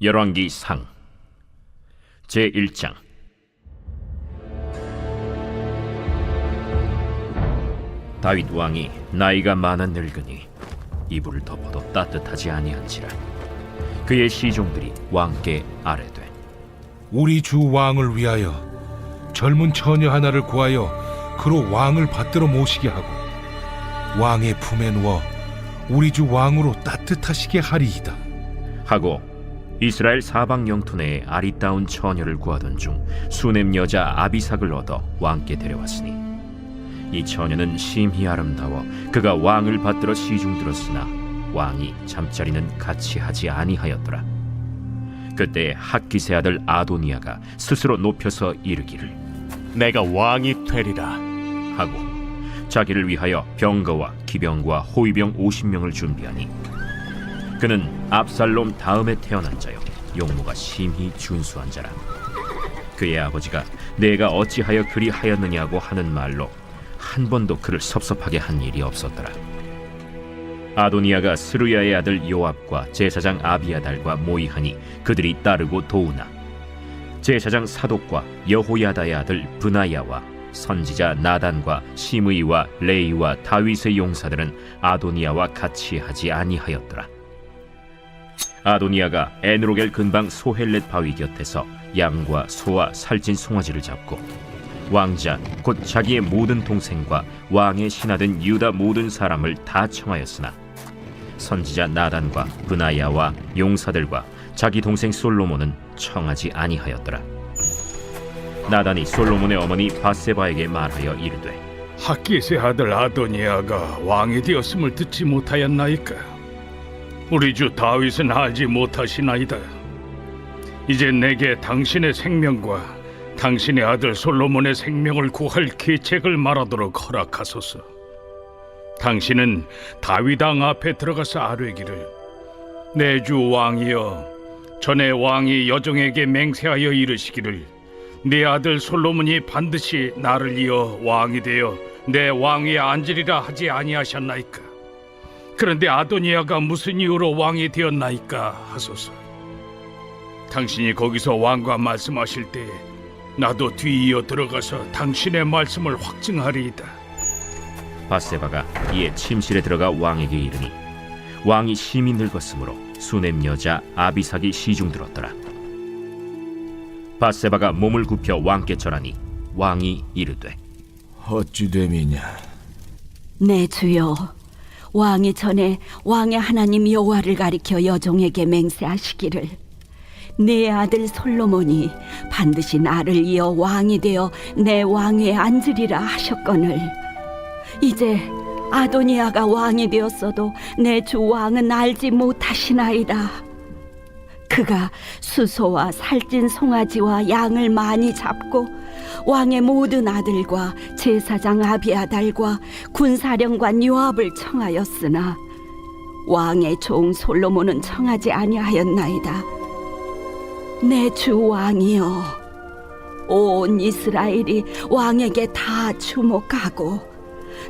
열왕기상 제1장. 다윗 왕이 나이가 많아 늙으니 이불을 덮어도 따뜻하지 아니한지라 그의 시종들이 왕께 아뢰되, 우리 주 왕을 위하여 젊은 처녀 하나를 구하여 그로 왕을 받들어 모시게 하고 왕의 품에 누워 우리 주 왕으로 따뜻하시게 하리이다 하고 이스라엘 사방 영토 내에 아리따운 처녀를 구하던 중 수넴 여자 아비삭을 얻어 왕께 데려왔으니 이 처녀는 심히 아름다워 그가 왕을 받들어 시중들었으나 왕이 잠자리는 같이 하지 아니하였더라. 그때 핫기세 아들 아도니아가 스스로 높여서 이르기를, 내가 왕이 되리라 하고 자기를 위하여 병거와 기병과 호위병 50명을 준비하니 그는 압살롬 다음에 태어난 자요 용모가 심히 준수한 자라. 그의 아버지가 내가 어찌하여 그리 하였느냐고 하는 말로 한 번도 그를 섭섭하게 한 일이 없었더라. 아도니아가 스루야의 아들 요압과 제사장 아비아달과 모이하니 그들이 따르고 도우나 제사장 사독과 여호야다의 아들 브나야와 선지자 나단과 시므이와 레이와 다윗의 용사들은 아도니아와 같이 하지 아니하였더라. 아도니아가 에누로겔 근방 소헬렛 바위 곁에서 양과 소와 살찐 송아지를 잡고 왕자 곧 자기의 모든 동생과 왕의 신하된 유다 모든 사람을 다 청하였으나 선지자 나단과 브나야와 용사들과 자기 동생 솔로몬은 청하지 아니하였더라. 나단이 솔로몬의 어머니 바세바에게 말하여 이르되, 핫기스의 아들 아도니아가 왕이 되었음을 듣지 못하였나이까? 우리 주 다윗은 알지 못하시나이다. 이제 내게 당신의 생명과 당신의 아들 솔로몬의 생명을 구할 계책을 말하도록 허락하소서. 당신은 다윗 왕 앞에 들어가서 아뢰기를, 내 주 왕이여, 전에 왕이 여종에게 맹세하여 이르시기를 네 아들 솔로몬이 반드시 나를 이어 왕이 되어 내 왕위에 앉으리라 하지 아니하셨나이까? 그런데 아도니아가 무슨 이유로 왕이 되었나이까 하소서. 당신이 거기서 왕과 말씀하실 때 나도 뒤이어 들어가서 당신의 말씀을 확증하리이다. 바세바가 이에 침실에 들어가 왕에게 이르니 왕이 심히 늙었으므로 수넴 여자 아비삭이 시중들었더라. 바세바가 몸을 굽혀 왕께 절하니 왕이 이르되, 어찌 됨이냐? 내 주여, 왕이 전에 왕의 하나님 여호와를 가리켜 여종에게 맹세하시기를 내 아들 솔로몬이 반드시 나를 이어 왕이 되어 내 왕위에 앉으리라 하셨거늘 이제 아도니아가 왕이 되었어도 내 주 왕은 알지 못하시나이다. 그가 수소와 살찐 송아지와 양을 많이 잡고 왕의 모든 아들과 제사장 아비아달과 군사령관 요압을 청하였으나 왕의 종 솔로몬은 청하지 아니하였나이다. 내 주 왕이여, 온 이스라엘이 왕에게 다 주목하고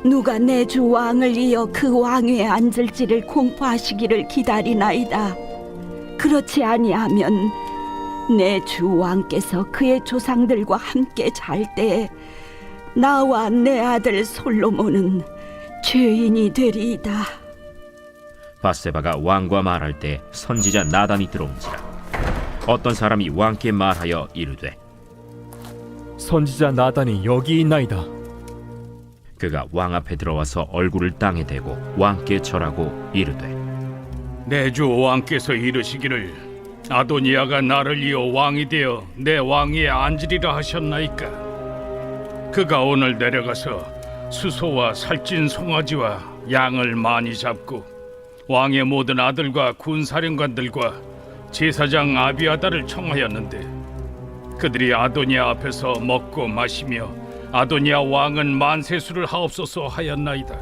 누가 내 주 왕을 이어 그 왕위에 앉을지를 공포하시기를 기다리나이다. 그렇지 아니하면 내 주 왕께서 그의 조상들과 함께 잘 때에 나와 내 아들 솔로몬은 죄인이 되리이다. 바세바가 왕과 말할 때 선지자 나단이 들어온지라. 어떤 사람이 왕께 말하여 이르되, 선지자 나단이 여기 있나이다. 그가 왕 앞에 들어와서 얼굴을 땅에 대고 왕께 절하고 이르되, 내 주 왕께서 이르시기를 아도니아가 나를 이어 왕이 되어 내 왕위에 앉으리라 하셨나이까? 그가 오늘 내려가서 수소와 살찐 송아지와 양을 많이 잡고 왕의 모든 아들과 군사령관들과 제사장 아비아달을 청하였는데 그들이 아도니아 앞에서 먹고 마시며 아도니아 왕은 만세수를 하옵소서 하였나이다.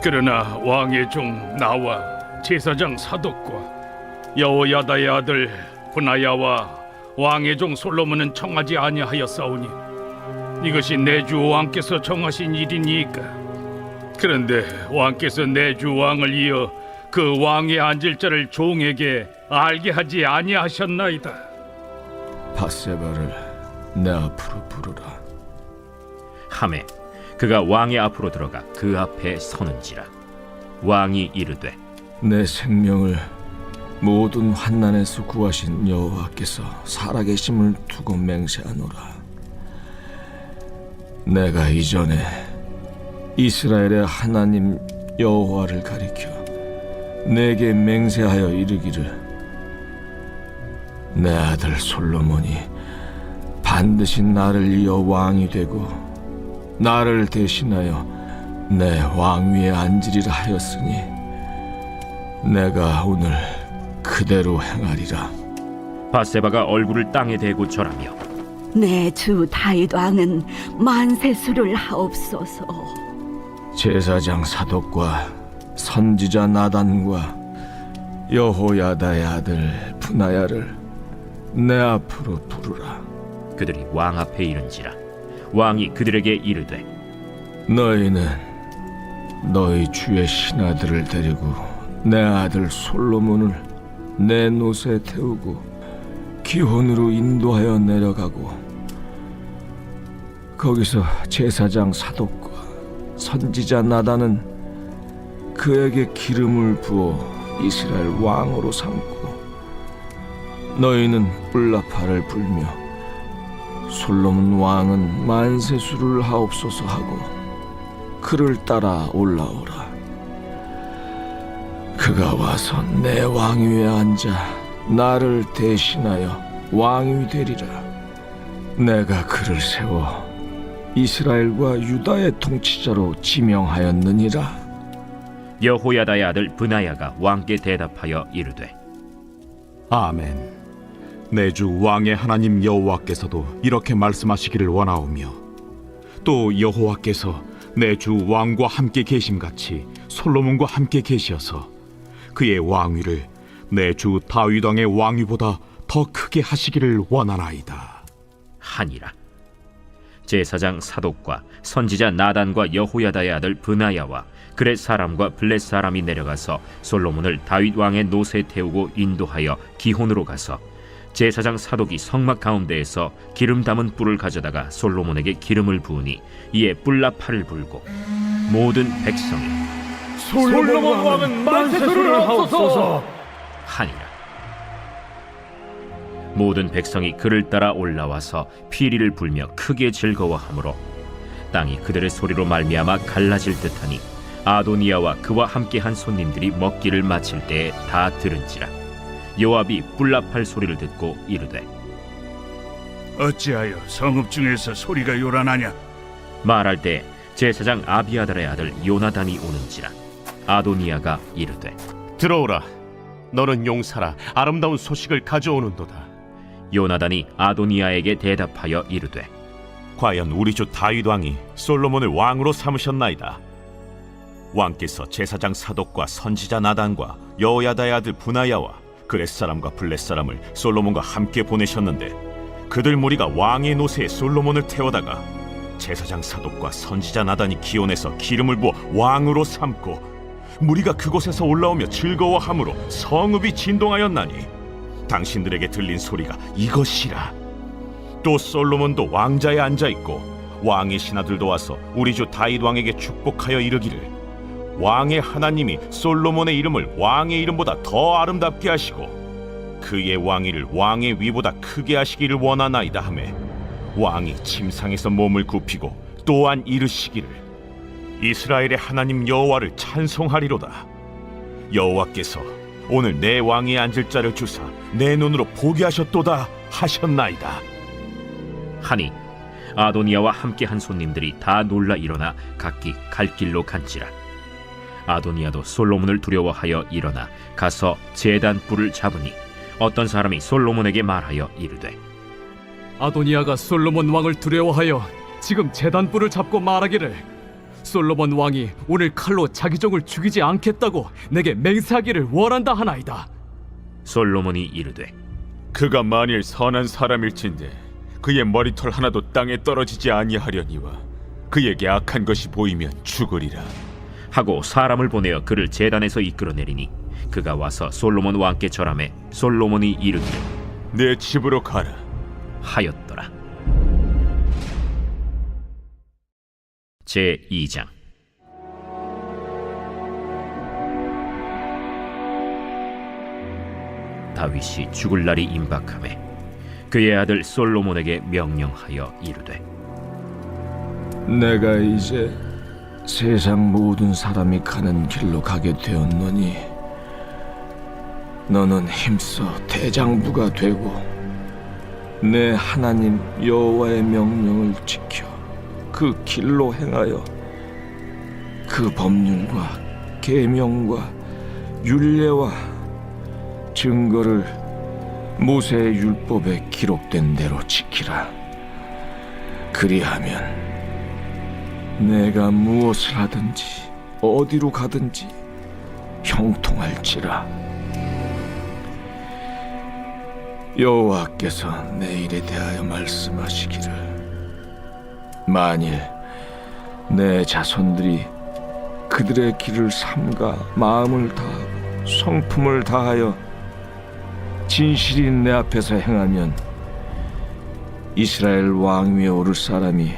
그러나 왕의 종 나와 제사장 사독과 여호야다의 아들 브나야와 왕의 종 솔로몬은 청하지 아니하였사오니 이것이 내 주 왕께서 정하신 일이니까. 그런데 왕께서 내 주 왕을 이어 그 왕에 앉을 자를 종에게 알게 하지 아니하셨나이다. 바세바를 내 앞으로 부르라. 하매 그가 왕의 앞으로 들어가 그 앞에 서는지라. 왕이 이르되 내 생명을 모든 환난에서 구하신 여호와께서 살아계심을 두고 맹세하노라. 내가 이전에 이스라엘의 하나님 여호와를 가리켜 내게 맹세하여 이르기를 내 아들 솔로몬이 반드시 나를 이어 왕이 되고 나를 대신하여 내 왕위에 앉으리라 하였으니 내가 오늘 그대로 행하리라. 바세바가 얼굴을 땅에 대고 절하며 내 주 다윗 왕은 만세수를 하옵소서. 제사장 사독과 선지자 나단과 여호야다의 아들 분하야를 내 앞으로 부르라. 그들이 왕 앞에 이른지라. 왕이 그들에게 이르되 너희는 너희 주의 신하들을 데리고 내 아들 솔로몬을 내 노새 태우고 기혼으로 인도하여 내려가고 거기서 제사장 사독과 선지자 나단은 그에게 기름을 부어 이스라엘 왕으로 삼고 너희는 뿔나팔을 불며 솔로몬 왕은 만세수를 하옵소서 하고 그를 따라 올라오라. 그가 와서 내 왕위에 앉아 나를 대신하여 왕이 되리라. 내가 그를 세워 이스라엘과 유다의 통치자로 지명하였느니라. 여호야다의 아들 브나야가 왕께 대답하여 이르되 아멘. 내 주 왕의 하나님 여호와께서도 이렇게 말씀하시기를 원하오며 또 여호와께서 내 주 왕과 함께 계심같이 솔로몬과 함께 계시어서 그의 왕위를 내 주 다윗 왕의 왕위보다 더 크게 하시기를 원하나이다 하니라. 제사장 사독과 선지자 나단과 여호야다의 아들 브나야와 그렛 사람과 블렛 사람이 내려가서 솔로몬을 다윗 왕의 노새에 태우고 인도하여 기혼으로 가서 제사장 사독이 성막 가운데에서 기름 담은 뿔을 가져다가 솔로몬에게 기름을 부으니 이에 뿔나팔을 불고 모든 백성이 솔로몬 왕은 만세수를 하옵소서 하니라. 모든 백성이 그를 따라 올라와서 피리를 불며 크게 즐거워하므로 땅이 그들의 소리로 말미암아 갈라질 듯하니 아도니아와 그와 함께한 손님들이 먹기를 마칠 때에 다 들은지라. 요압이 뿔나팔 소리를 듣고 이르되 어찌하여 성읍 중에서 소리가 요란하냐? 말할 때 제사장 아비아달의 아들 요나단이 오는지라. 아도니아가 이르되 들어오라. 너는 용사라. 아름다운 소식을 가져오는도다. 요나단이 아도니아에게 대답하여 이르되 과연 우리 주 다윗 왕이 솔로몬을 왕으로 삼으셨나이다. 왕께서 제사장 사독과 선지자 나단과 여호야다의 아들 브나야와 그렛 사람과 블렛 사람을 솔로몬과 함께 보내셨는데 그들 무리가 왕의 노새에 솔로몬을 태워다가 제사장 사독과 선지자 나단이 기온에서 기름을 부어 왕으로 삼고 무리가 그곳에서 올라오며 즐거워함으로 성읍이 진동하였나니 당신들에게 들린 소리가 이것이라. 또 솔로몬도 왕자에 앉아있고 왕의 신하들도 와서 우리 주 다윗 왕에게 축복하여 이르기를 왕의 하나님이 솔로몬의 이름을 왕의 이름보다 더 아름답게 하시고 그의 왕위를 왕의 위보다 크게 하시기를 원하나이다 하매 왕이 침상에서 몸을 굽히고 또한 이르시기를 이스라엘의 하나님 여호와를 찬송하리로다. 여호와께서 오늘 내 왕위에 앉을 자를 주사 내 눈으로 보게 하셨도다 하셨나이다 하니 아도니아와 함께한 손님들이 다 놀라 일어나 각기 갈 길로 간지라. 아도니아도 솔로몬을 두려워하여 일어나 가서 제단 뿔을 잡으니 어떤 사람이 솔로몬에게 말하여 이르되 아도니아가 솔로몬 왕을 두려워하여 지금 제단뿔을 잡고 말하기를 솔로몬 왕이 오늘 칼로 자기 종을 죽이지 않겠다고 내게 맹세하기를 원한다 하나이다. 솔로몬이 이르되 그가 만일 선한 사람일진데 그의 머리털 하나도 땅에 떨어지지 아니하려니와 그에게 악한 것이 보이면 죽으리라 하고 사람을 보내어 그를 제단에서 이끌어내리니 그가 와서 솔로몬 왕께 절하매 솔로몬이 이르기를 내 집으로 가라. 하였더라. 제 2장. 다윗이 죽을 날이 임박하매 그의 아들 솔로몬에게 명령하여 이르되 내가 이제 세상 모든 사람이 가는 길로 가게 되었노니 너는 힘써 대장부가 되고 내 하나님 여호와의 명령을 지켜 그 길로 행하여 그 법률과 계명과 율례와 증거를 모세의 율법에 기록된 대로 지키라. 그리하면 내가 무엇을 하든지 어디로 가든지 형통할지라. 여호와께서 내 일에 대하여 말씀하시기를 만일 내 자손들이 그들의 길을 삼가 마음을 다하고 성품을 다하여 진실이 내 앞에서 행하면 이스라엘 왕 위에 오를 사람이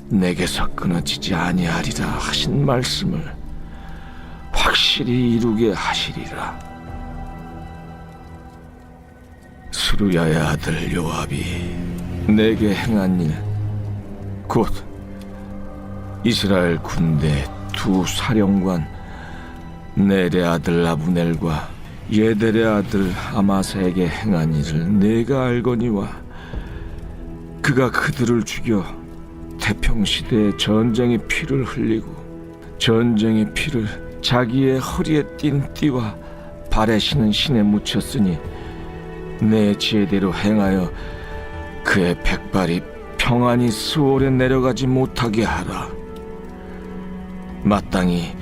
내게서 끊어지지 아니하리라 하신 말씀을 확실히 이루게 하시리라. 스루야의 아들 요압이 내게 행한 일 곧 이스라엘 군대 두 사령관 넬의 아들 아브넬과 예델의 아들 아마사에게 행한 일을 내가 알거니와 그가 그들을 죽여 태평시대에 전쟁의 피를 흘리고 전쟁의 피를 자기의 허리에 띤 띠와 발에 신은 신에 묻혔으니 내 지혜대로 행하여 그의 백발이 평안히 스올에 내려가지 못하게 하라. 마땅히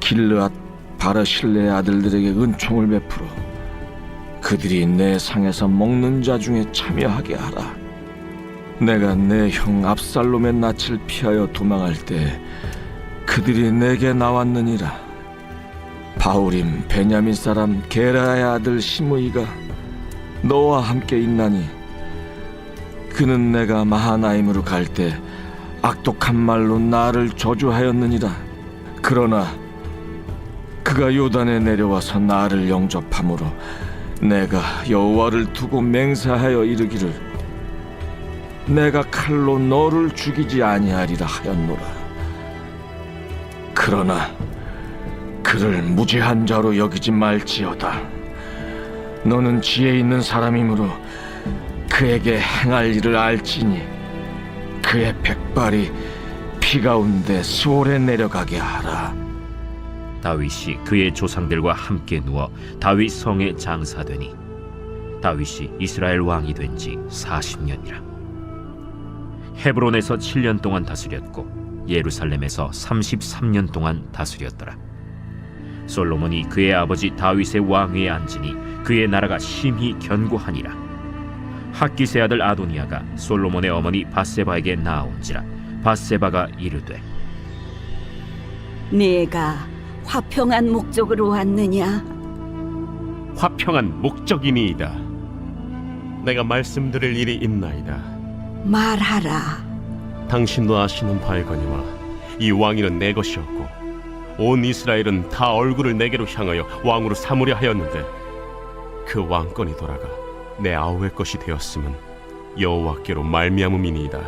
길르앗 바르실레의 아들들에게 은총을 베풀어 그들이 내 상에서 먹는 자 중에 참여하게 하라. 내가 내 형 압살롬의 낯을 피하여 도망할 때 그들이 내게 나왔느니라. 바울임 베냐민 사람 게라의 아들 시므이가 너와 함께 있나니 그는 내가 마하나임으로 갈 때 악독한 말로 나를 저주하였느니라. 그러나 그가 요단에 내려와서 나를 영접함으로 내가 여호와를 두고 맹세하여 이르기를 내가 칼로 너를 죽이지 아니하리라 하였노라. 그러나 그를 무죄한 자로 여기지 말지어다. 너는 지혜 있는 사람이므로 그에게 행할 일을 알지니 그의 백발이 피 가운데 수월에 내려가게 하라. 다윗이 그의 조상들과 함께 누워 다윗 성에 장사되니 다윗이 이스라엘 왕이 된 지 40년이라. 헤브론에서 7년 동안 다스렸고 예루살렘에서 33년 동안 다스렸더라. 솔로몬이 그의 아버지 다윗의 왕위에 앉으니 그의 나라가 심히 견고하니라. 핫기스의 아들 아도니아가 솔로몬의 어머니 밧세바에게 나아온지라. 밧세바가 이르되 네가 화평한 목적으로 왔느냐? 화평한 목적이니이다. 내가 말씀드릴 일이 있나이다. 말하라. 당신도 아시는 바이거니와 이 왕위는 내 것이었고 온 이스라엘은 다 얼굴을 내게로 향하여 왕으로 삼으려 하였는데 그 왕권이 돌아가 내 아우의 것이 되었음은 여호와께로 말미암음이니이다.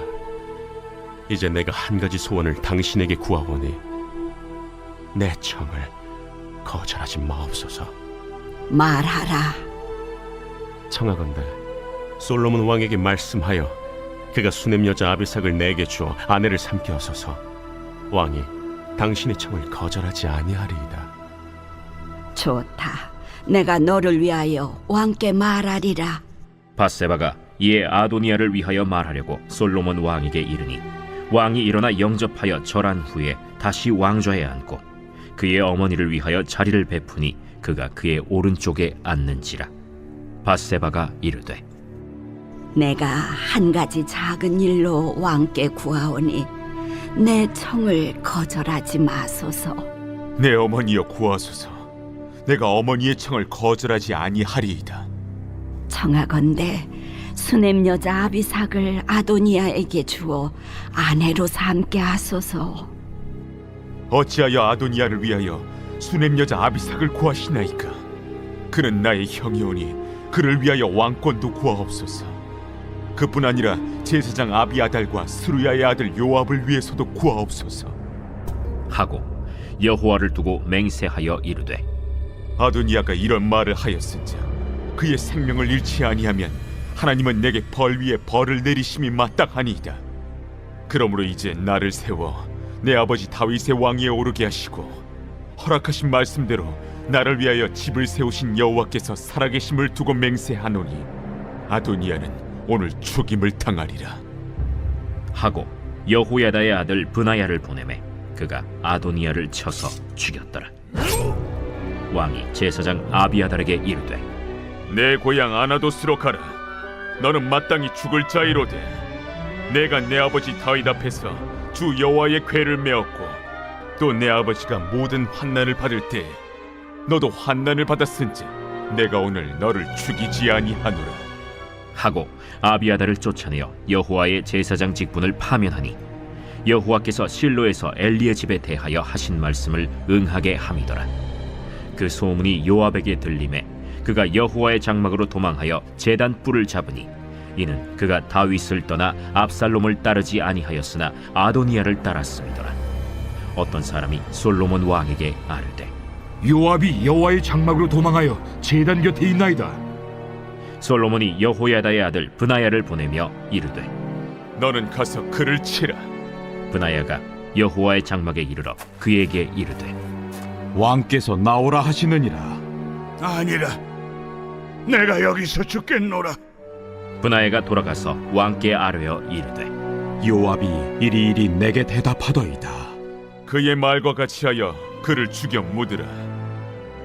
이제 내가 한 가지 소원을 당신에게 구하오니 내 청을 거절하지 마옵소서. 말하라. 청하건대 솔로몬 왕에게 말씀하여 그가 수냄 여자 아비삭을 내게 주어 아내를 삼게 하소서. 왕이 당신의 청을 거절하지 아니하리이다. 좋다. 내가 너를 위하여 왕께 말하리라. 밧세바가 이에 아도니아를 위하여 말하려고 솔로몬 왕에게 이르니 왕이 일어나 영접하여 절한 후에 다시 왕좌에 앉고 그의 어머니를 위하여 자리를 베푸니 그가 그의 오른쪽에 앉는지라. 밧세바가 이르되 내가 한 가지 작은 일로 왕께 구하오니 내 청을 거절하지 마소서. 내 어머니여 구하소서. 내가 어머니의 청을 거절하지 아니하리이다. 청하건대 수냄 여자 아비삭을 아도니아에게 주어 아내로 삼게 하소서. 어찌하여 아도니아를 위하여 수냄 여자 아비삭을 구하시나이까? 그는 나의 형이오니 그를 위하여 왕권도 구하옵소서. 그뿐 아니라 제사장 아비아달과 스루야의 아들 요압을 위해서도 구하옵소서. 하고 여호와를 두고 맹세하여 이르되 아도니아가 이런 말을 하였은즉 그의 생명을 잃지 아니하면 하나님은 내게 벌 위에 벌을 내리심이 마땅하니이다. 그러므로 이제 나를 세워 내 아버지 다윗의 왕위에 오르게 하시고 허락하신 말씀대로 나를 위하여 집을 세우신 여호와께서 살아계심을 두고 맹세하노니 아도니아는 오늘 죽임을 당하리라. 하고 여호야다의 아들 브나야를 보내매 그가 아도니아를 쳐서 죽였더라. 왕이 제사장 아비아달에게 이르되 내 고향 아나도스로 가라. 너는 마땅히 죽을 자이로되 내가 내 아버지 다윗 앞에서 주 여호와의 궤를 메었고 또 내 아버지가 모든 환난을 받을 때 너도 환난을 받았은즉 내가 오늘 너를 죽이지 아니하노라. 하고 아비아달을 쫓아내어 여호와의 제사장 직분을 파면하니 여호와께서 실로에서 엘리의 집에 대하여 하신 말씀을 응하게 함이더라. 그 소문이 요압에게 들림에 그가 여호와의 장막으로 도망하여 제단 뿔을 잡으니 이는 그가 다윗을 떠나 압살롬을 따르지 아니하였으나 아도니아를 따랐음이더라. 어떤 사람이 솔로몬 왕에게 아뢰되 요압이 여호와의 장막으로 도망하여 제단 곁에 있나이다. 솔로몬이 여호야다의 아들 브나야를 보내며 이르되 너는 가서 그를 치라. 브나야가 여호와의 장막에 이르러 그에게 이르되 왕께서 나오라 하시느니라. 아니라 내가 여기서 죽겠노라. 브나야가 돌아가서 왕께 아뢰어 이르되 요압이 이리이리 내게 대답하더이다. 그의 말과 같이 하여 그를 죽여 묻으라.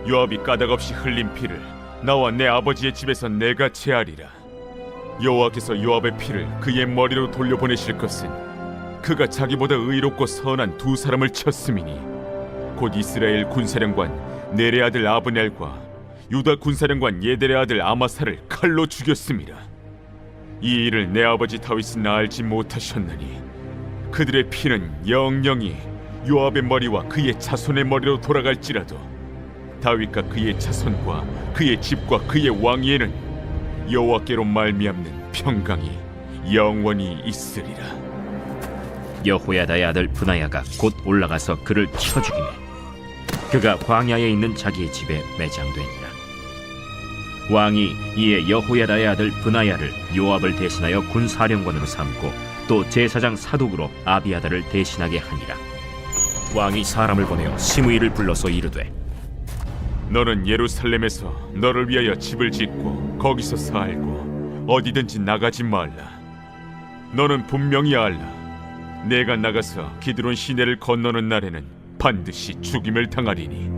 요압이 까닭없이 흘린 피를 나와 내 아버지의 집에서 내가 제하리라. 여호와께서 요압의 피를 그의 머리로 돌려보내실 것은 그가 자기보다 의롭고 선한 두 사람을 쳤음이니 곧 이스라엘 군사령관 넬의 아들 아브넬과 유다 군사령관 예델의 아들 아마사를 칼로 죽였음이라. 이 일을 내 아버지 다윗은 알지 못하셨나니 그들의 피는 영영이 요압의 머리와 그의 자손의 머리로 돌아갈지라도 다윗과 그의 자손과 그의 집과 그의 왕위에는 여호와께로 말미암는 평강이 영원히 있으리라. 여호야다의 아들 브나야가 곧 올라가서 그를 쳐 죽이매 그가 광야에 있는 자기의 집에 매장되니라. 왕이 이에 여호야다의 아들 브나야를 요압을 대신하여 군사령관으로 삼고 또 제사장 사독으로 아비아달을 대신하게 하니라. 왕이 사람을 보내어 시므이를 불러서 이르되 너는 예루살렘에서 너를 위하여 집을 짓고 거기서 살고 어디든지 나가지 말라. 너는 분명히 알라. 내가 나가서 기드론 시내를 건너는 날에는 반드시 죽임을 당하리니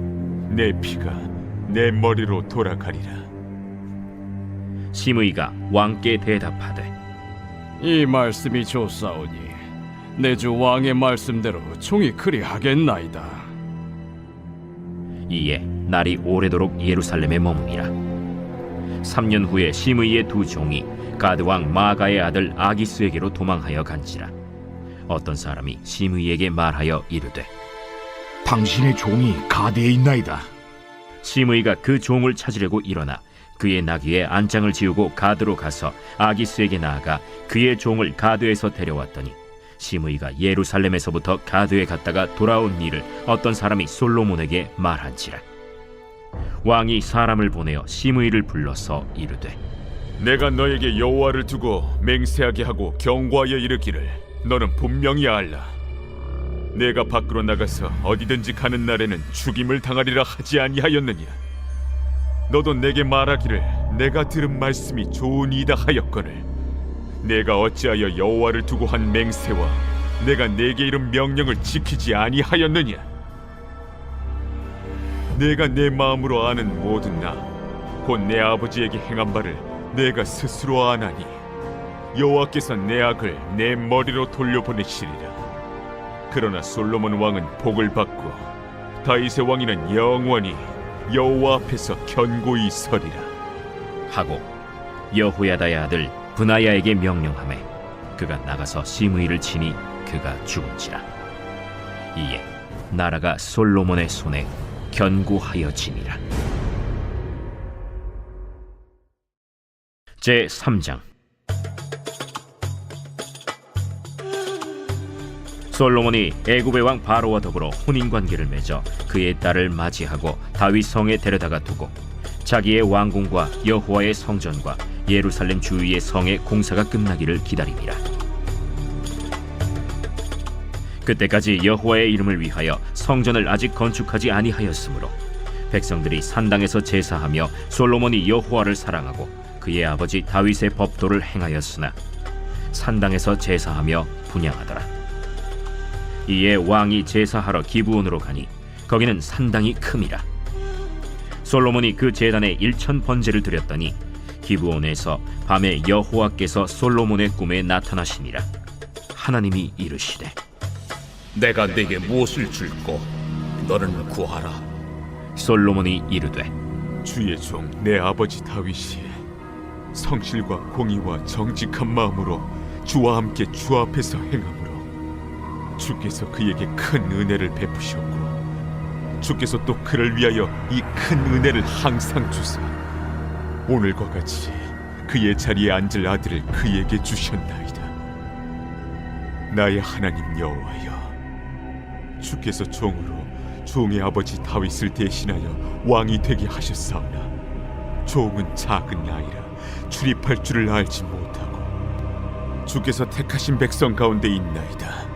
내 피가 내 머리로 돌아가리라. 시므이가 왕께 대답하되 이 말씀이 좋사오니 내 주 왕의 말씀대로 종이 그리하겠나이다. 이에 날이 오래도록 예루살렘에 머무니라. 3년 후에 시므이의 두 종이 가드 왕 마가의 아들 아기스에게로 도망하여 간지라. 어떤 사람이 시므이에게 말하여 이르되 당신의 종이 가드에 있나이다. 시므이가 그 종을 찾으려고 일어나 그의 나귀에 안장을 지우고 가드로 가서 아기스에게 나아가 그의 종을 가드에서 데려왔더니 시므이가 예루살렘에서부터 가드에 갔다가 돌아온 일을 어떤 사람이 솔로몬에게 말한지라. 왕이 사람을 보내어 시므이를 불러서 이르되 내가 너에게 여호와를 두고 맹세하게 하고 경고하여 이르기를 너는 분명히 알라. 내가 밖으로 나가서 어디든지 가는 날에는 죽임을 당하리라 하지 아니하였느냐. 너도 내게 말하기를 내가 들은 말씀이 좋으니이다 하였거늘 내가 어찌하여 여호와를 두고 한 맹세와 내가 내게 이른 명령을 지키지 아니하였느냐. 내가 내 마음으로 아는 모든 나 곧 내 아버지에게 행한 바를 내가 스스로 아나니 여호와께서 내 악을 내 머리로 돌려보내시리라. 그러나 솔로몬 왕은 복을 받고 다윗의 왕위는 영원히 여호와 앞에서 견고히 서리라. 하고 여호야다의 아들 브나야에게 명령하매 그가 나가서 시므이를 치니 그가 죽은지라. 이에 나라가 솔로몬의 손에 견고하여지니라. 제 3장. 솔로몬이 애굽의 왕 바로와 더불어 혼인관계를 맺어 그의 딸을 맞이하고 다윗 성에 데려다가 두고 자기의 왕궁과 여호와의 성전과 예루살렘 주위의 성의 공사가 끝나기를 기다리니라. 그때까지 여호와의 이름을 위하여 성전을 아직 건축하지 아니하였으므로 백성들이 산당에서 제사하며 솔로몬이 여호와를 사랑하고 그의 아버지 다윗의 법도를 행하였으나 산당에서 제사하며 분향하더라. 이에 왕이 제사하러 기브온으로 가니 거기는 산당이 큼이라. 솔로몬이 그 제단에 1000번제를 드렸더니 기브온에서 밤에 여호와께서 솔로몬의 꿈에 나타나시니라. 하나님이 이르시되 내가 네게 무엇을 줄꼬 너는 구하라. 솔로몬이 이르되 주의 종 내 아버지 다윗이 성실과 공의와 정직한 마음으로 주와 함께 주 앞에서 행함으로 주께서 그에게 큰 은혜를 베푸셨고 주께서 또 그를 위하여 이 큰 은혜를 항상 주사 오늘과 같이 그의 자리에 앉을 아들을 그에게 주셨나이다. 나의 하나님 여호와여, 주께서 종으로 종의 아버지 다윗을 대신하여 왕이 되게 하셨사오나 종은 작은 아이라 출입할 줄을 알지 못하고 주께서 택하신 백성 가운데 있나이다.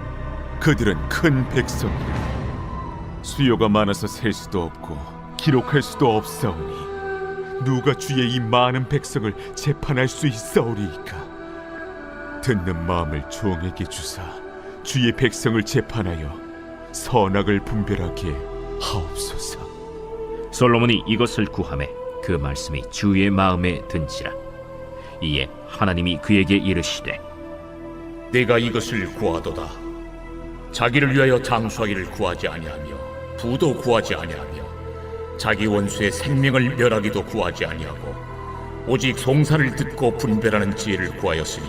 그들은 큰 백성이라 수요가 많아서 셀 수도 없고 기록할 수도 없사오니 누가 주의 이 많은 백성을 재판할 수 있사오리이까. 듣는 마음을 종에게 주사 주의 백성을 재판하여 선악을 분별하게 하옵소서. 솔로몬이 이것을 구하매 그 말씀이 주의 마음에 든지라. 이에 하나님이 그에게 이르시되 내가 이것을 구하도다. 자기를 위하여 장수하기를 구하지 아니하며 부도 구하지 아니하며 자기 원수의 생명을 멸하기도 구하지 아니하고 오직 송사를 듣고 분별하는 지혜를 구하였으니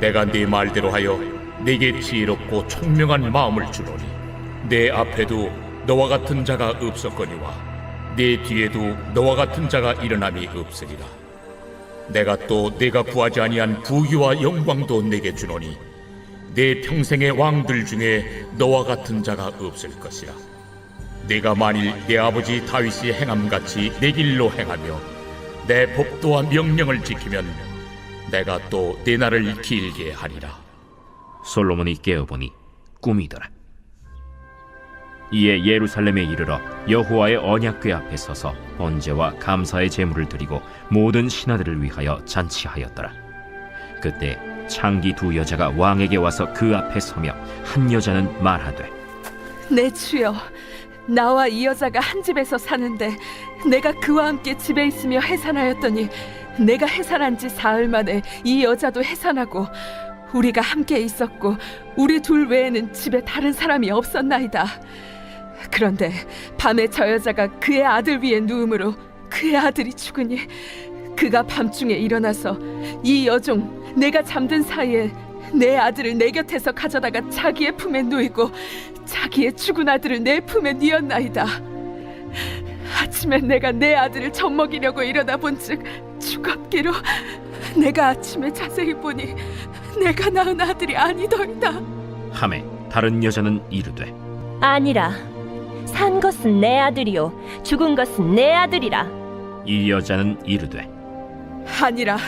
내가 네 말대로 하여 내게 지혜롭고 총명한 마음을 주노니 내 앞에도 너와 같은 자가 없었거니와 내 뒤에도 너와 같은 자가 일어남이 없으리라. 내가 또 내가 구하지 아니한 부귀와 영광도 내게 주노니 내 평생의 왕들 중에 너와 같은 자가 없을 것이라. 내가 만일 내 아버지 다윗이 행함같이 내 길로 행하며 내 법도와 명령을 지키면 내가 또 내 날을 길게 하리라. 솔로몬이 깨어보니 꿈이더라. 이에 예루살렘에 이르러 여호와의 언약궤 앞에 서서 번제와 감사의 제물을 드리고 모든 신하들을 위하여 잔치하였더라. 그때 창기 2 여자가 왕에게 와서 그 앞에 서며 한 여자는 말하되 내 주여, 나와 이 여자가 한 집에서 사는데 내가 그와 함께 집에 있으며 해산하였더니 내가 해산한 지 사흘 만에 이 여자도 해산하고 우리가 함께 있었고 우리 둘 외에는 집에 다른 사람이 없었나이다. 그런데 밤에 저 여자가 그의 아들 위에 누움으로 그의 아들이 죽으니 그가 밤중에 일어나서 이 여종 내가 잠든 사이에 내 아들을 내 곁에서 가져다가 자기의 품에 누이고 자기의 죽은 아들을 내 품에 뉘었나이다. 아침에 내가 내 아들을 젖먹이려고 일어나 본즉 죽었기로 내가 아침에 자세히 보니 내가 낳은 아들이 아니더이다. 하매 다른 여자는 이르되 아니라 산 것은 내 아들이요 죽은 것은 내 아들이라. 이 여자는 이르되 아니라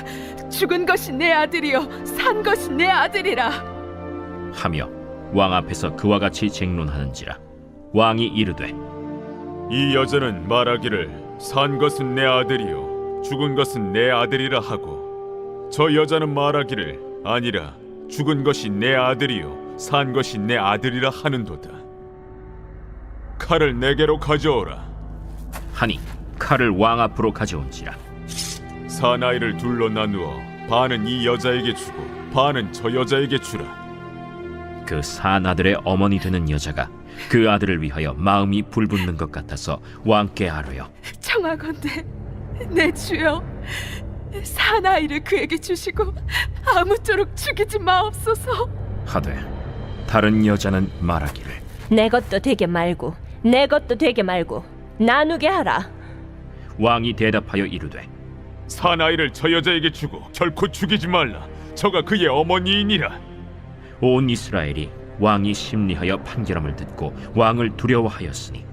죽은 것이 내 아들이요 산 것이 내 아들이라 하며 왕 앞에서 그와 같이 쟁론하는지라. 왕이 이르되 이 여자는 말하기를 산 것은 내 아들이요 죽은 것은 내 아들이라 하고 저 여자는 말하기를 아니라 죽은 것이 내 아들이요 산 것이 내 아들이라 하는도다. 칼을 내게로 가져오라 하니 칼을 왕 앞으로 가져온지라. 사나이를 둘로 나누어 반은 이 여자에게 주고 반은 저 여자에게 주라. 그 산 아들의 어머니 되는 여자가 그 아들을 위하여 마음이 불붙는 것 같아서 왕께 아뢰어 청하건대 내 주여 사나이를 그에게 주시고 아무쪼록 죽이지 마옵소서. 하되 다른 여자는 말하기를 내 것도 되게 말고 내 것도 되게 말고 나누게 하라. 왕이 대답하여 이르되 사나이를 저 여자에게 주고 결코 죽이지 말라. 저가 그의 어머니이니라. 온 이스라엘이 왕이 심리하여 판결함을 듣고 왕을 두려워하였으니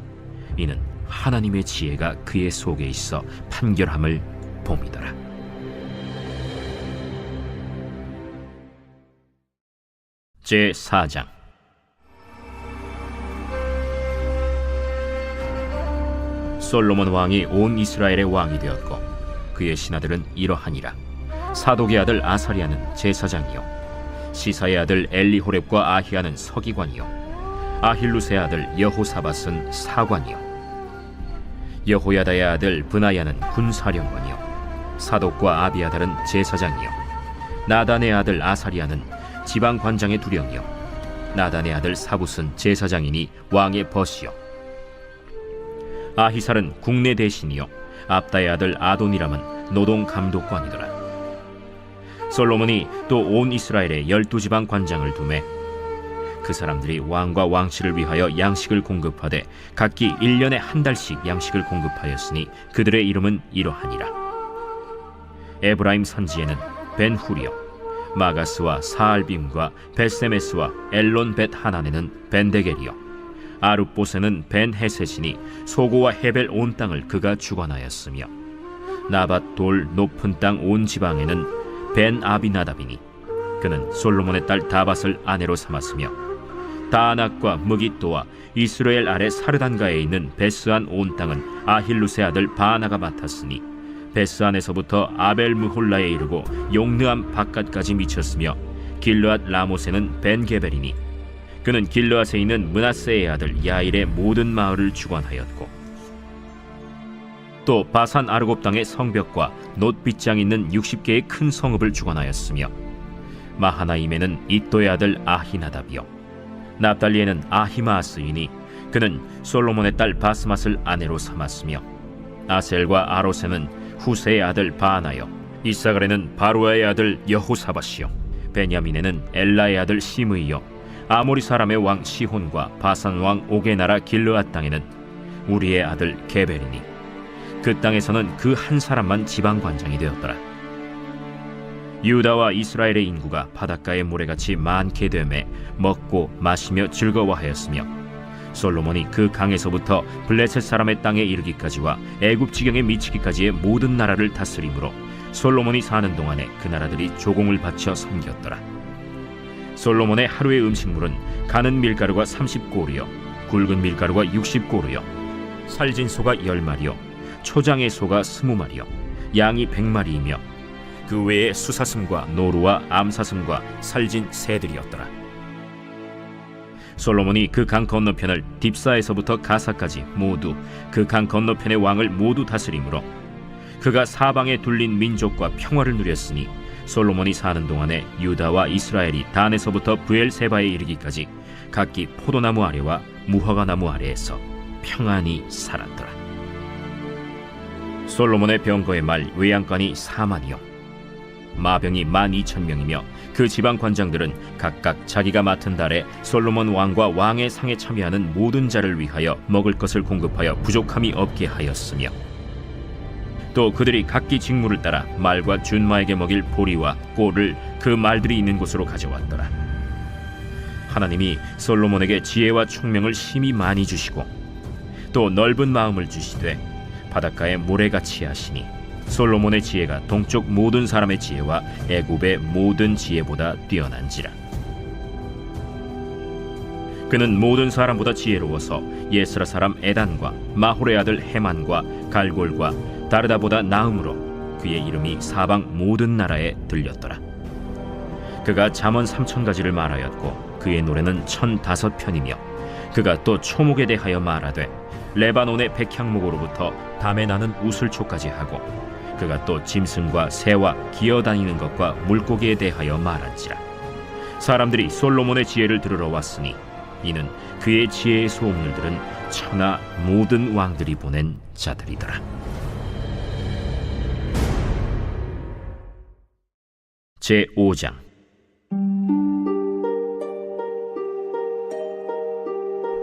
이는 하나님의 지혜가 그의 속에 있어 판결함을 봄이더라. 제 4장. 솔로몬 왕이 온 이스라엘의 왕이 되었고 그의 신하들은 이러하니라. 사독의 아들 아사리아는 제사장이요 시사의 아들 엘리호렙과 아히야는 서기관이요 아힐루스의 아들 여호사밧은 사관이요 여호야다의 아들 브나야는 군사령관이요 사독과 아비아달은 제사장이요 나단의 아들 아사리아는 지방관장의 두령이요 나단의 아들 사붓은 제사장이니 왕의 벗이요 아히살은 국내 대신이요 압다의 아들 아도니람은 노동감독관이더라. 솔로몬이 또 온 이스라엘에 12지방 관장을 두매 그 사람들이 왕과 왕실을 위하여 양식을 공급하되 각기 1년에 한 달씩 양식을 공급하였으니 그들의 이름은 이러하니라. 에브라임 산지에는 벤후리요 마가스와 사알빔과 벳세메스와 엘론 벳 하난에는 벤데겔이요 아룻보세는 벤헤셋이니 소고와 헤벨 온 땅을 그가 주관하였으며 나밧 돌 높은 땅 온 지방에는 벤 아비나답이니 그는 솔로몬의 딸 다밧을 아내로 삼았으며 다낙과 무깃도와 이스라엘 아래 사르단가에 있는 베스안 온 땅은 아힐루스의 아들 바나가 맡았으니 베스안에서부터 아벨무홀라에 이르고 용느암 바깥까지 미쳤으며 길르앗 라모세는 벤게벨이니 그는 길르앗에 있는 므낫세의 아들 야일의 모든 마을을 주관하였고 또 바산 아르곱 땅의 성벽과 놋빗장 있는 60개의 큰 성읍을 주관하였으며 마하나임에는 이또의 아들 아히나답이요 납달리에는 아히마아스이니 그는 솔로몬의 딸 바스맛을 아내로 삼았으며 아셀과 아로세는 후세의 아들 바나요 이사갈에는 바루아의 아들 여호사밧이요 베냐민에는 엘라의 아들 시므이요 아모리 사람의 왕 시혼과 바산 왕 옥의 나라 길르앗 땅에는 우리의 아들 게벨이니 그 땅에서는 그 한 사람만 지방관장이 되었더라. 유다와 이스라엘의 인구가 바닷가의 모래같이 많게 되매 먹고 마시며 즐거워하였으며 솔로몬이 그 강에서부터 블레셋 사람의 땅에 이르기까지와 애굽 지경에 미치기까지의 모든 나라를 다스림으로 솔로몬이 사는 동안에 그 나라들이 조공을 바쳐 섬겼더라. 솔로몬의 하루의 음식물은 가는 밀가루가 30고루요 굵은 밀가루가 60고루요 살진 소가 10마리요 초장의 소가 20마리요 양이 100마리이며 그 외에 수사슴과 노루와 암사슴과 살진 새들이었더라. 솔로몬이 그 강 건너편을 딥사에서부터 가사까지 모두 그 강 건너편의 왕을 모두 다스림으로 그가 사방에 둘린 민족과 평화를 누렸으니 솔로몬이 사는 동안에 유다와 이스라엘이 단에서부터 브엘세바에 이르기까지 각기 포도나무 아래와 무화과 나무 아래에서 평안히 살았더라. 솔로몬의 병거의 말 외양간이 4만이요 마병이 12,000명이며 그 지방 관장들은 각각 자기가 맡은 달에 솔로몬 왕과 왕의 상에 참여하는 모든 자를 위하여 먹을 것을 공급하여 부족함이 없게 하였으며 또 그들이 각기 직무를 따라 말과 준마에게 먹일 보리와 꼴을 그 말들이 있는 곳으로 가져왔더라. 하나님이 솔로몬에게 지혜와 총명을 심히 많이 주시고 또 넓은 마음을 주시되 바닷가에 모래같이 하시니 솔로몬의 지혜가 동쪽 모든 사람의 지혜와 애굽의 모든 지혜보다 뛰어난지라. 그는 모든 사람보다 지혜로워서 예스라 사람 에단과 마홀의 아들 헤만과 갈골과 다르다보다 나음으로 그의 이름이 사방 모든 나라에 들렸더라. 그가 잠언 3,000가지를 말하였고 그의 노래는 1,005편이며 그가 또 초목에 대하여 말하되 레바논의 백향목으로부터 담에 나는 우슬초까지 하고 그가 또 짐승과 새와 기어다니는 것과 물고기에 대하여 말한지라. 사람들이 솔로몬의 지혜를 들으러 왔으니 이는 그의 지혜의 소문을 들은 천하 모든 왕들이 보낸 자들이더라. 제5장.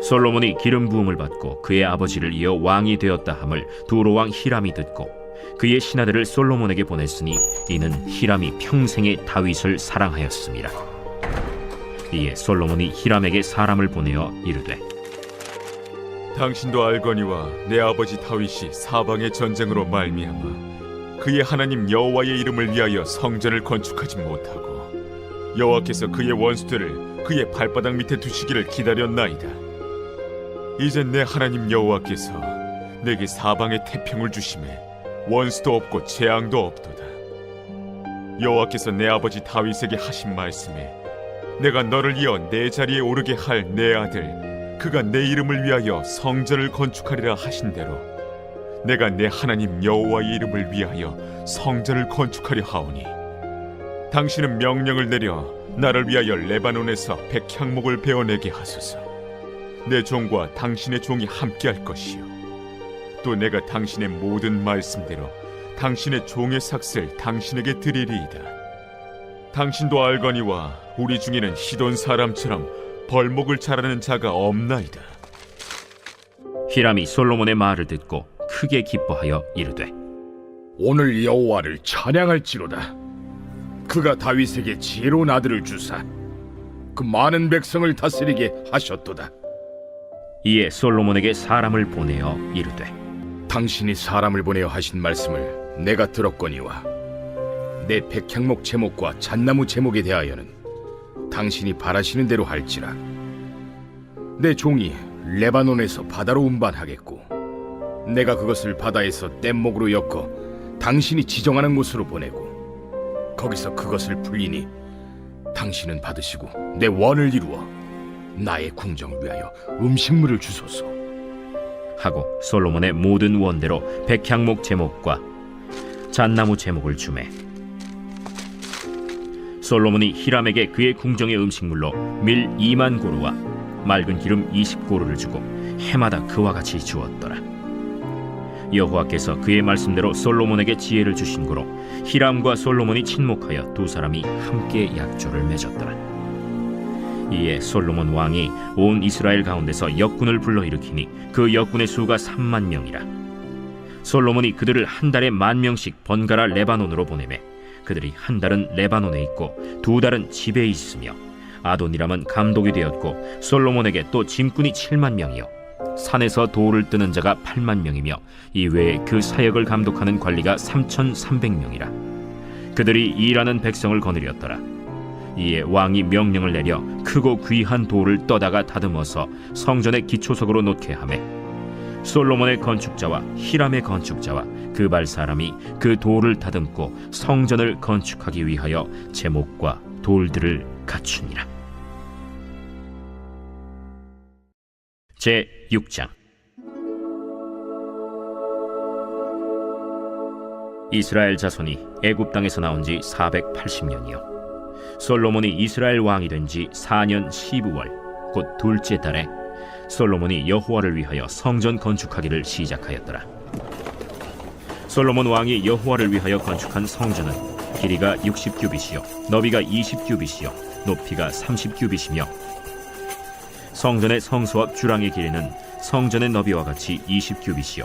솔로몬이 기름 부음을 받고 그의 아버지를 이어 왕이 되었다 함을 두로왕 히람이 듣고 그의 신하들을 솔로몬에게 보냈으니 이는 히람이 평생에 다윗을 사랑하였습니다. 이에 솔로몬이 히람에게 사람을 보내어 이르되, 당신도 알거니와 내 아버지 다윗이 사방의 전쟁으로 말미암아 그의 하나님 여호와의 이름을 위하여 성전을 건축하지 못하고 여호와께서 그의 원수들을 그의 발바닥 밑에 두시기를 기다렸나이다. 이제 내 하나님 여호와께서 내게 사방의 태평을 주심에 원수도 없고 재앙도 없도다. 여호와께서 내 아버지 다윗에게 하신 말씀에 내가 너를 이어 내 자리에 오르게 할 내 아들 그가 내 이름을 위하여 성전을 건축하리라 하신 대로 내가 내 하나님 여호와의 이름을 위하여 성전을 건축하려 하오니 당신은 명령을 내려 나를 위하여 레바논에서 백향목을 베어내게 하소서. 내 종과 당신의 종이 함께할 것이요 또 내가 당신의 모든 말씀대로 당신의 종의 삭슬 당신에게 드리리이다. 당신도 알거니와 우리 중에는 시돈 사람처럼 벌목을 잘하는 자가 없나이다. 히람이 솔로몬의 말을 듣고 크게 기뻐하여 이르되, 오늘 여호와를 찬양할지로다. 그가 다윗에게 지혜로운 아들을 주사 그 많은 백성을 다스리게 하셨도다. 이에 솔로몬에게 사람을 보내어 이르되, 당신이 사람을 보내어 하신 말씀을 내가 들었거니와 내 백향목 제목과 잣나무 제목에 대하여는 당신이 바라시는 대로 할지라. 내 종이 레바논에서 바다로 운반하겠고 내가 그것을 바다에서 뗏목으로 엮어 당신이 지정하는 곳으로 보내고 거기서 그것을 불리니 당신은 받으시고 내 원을 이루어 나의 궁정을 위하여 음식물을 주소서 하고 솔로몬의 모든 원대로 백향목 제목과 잣나무 제목을 주매 솔로몬이 히람에게 그의 궁정의 음식물로 밀 2만 고루와 맑은 기름 20고루를 주고 해마다 그와 같이 주었더라. 여호와께서 그의 말씀대로 솔로몬에게 지혜를 주신 고로 히람과 솔로몬이 친목하여 두 사람이 함께 약조를 맺었더라. 이에 솔로몬 왕이 온 이스라엘 가운데서 역군을 불러일으키니 그 역군의 수가 3만 명이라. 솔로몬이 그들을 한 달에 10,000명씩 번갈아 레바논으로 보내매 그들이 한 달은 레바논에 있고 두 달은 집에 있으며 아도니람은 감독이 되었고 솔로몬에게 또 짐꾼이 7만 명이요 산에서 돌을 뜨는 자가 8만 명이며 이외에 그 사역을 감독하는 관리가 3,300명이라. 그들이 일하는 백성을 거느렸더라. 이에 왕이 명령을 내려 크고 귀한 돌을 떠다가 다듬어서 성전의 기초석으로 놓게 하매 솔로몬의 건축자와 히람의 건축자와 그발 사람이 그 돌을 다듬고 성전을 건축하기 위하여 제목과 돌들을 갖추니라. 제6장. 이스라엘 자손이 애굽 땅에서 나온 지 480년이요 솔로몬이 이스라엘 왕이 된 지 4년 12월 곧 둘째 달에 솔로몬이 여호와를 위하여 성전 건축하기를 시작하였더라. 솔로몬 왕이 여호와를 위하여 건축한 성전은 길이가 60규빗이요 너비가 20규빗이요 높이가 30규빗이며 성전의 성소 앞 주랑의 길이는 성전의 너비와 같이 20규빗이요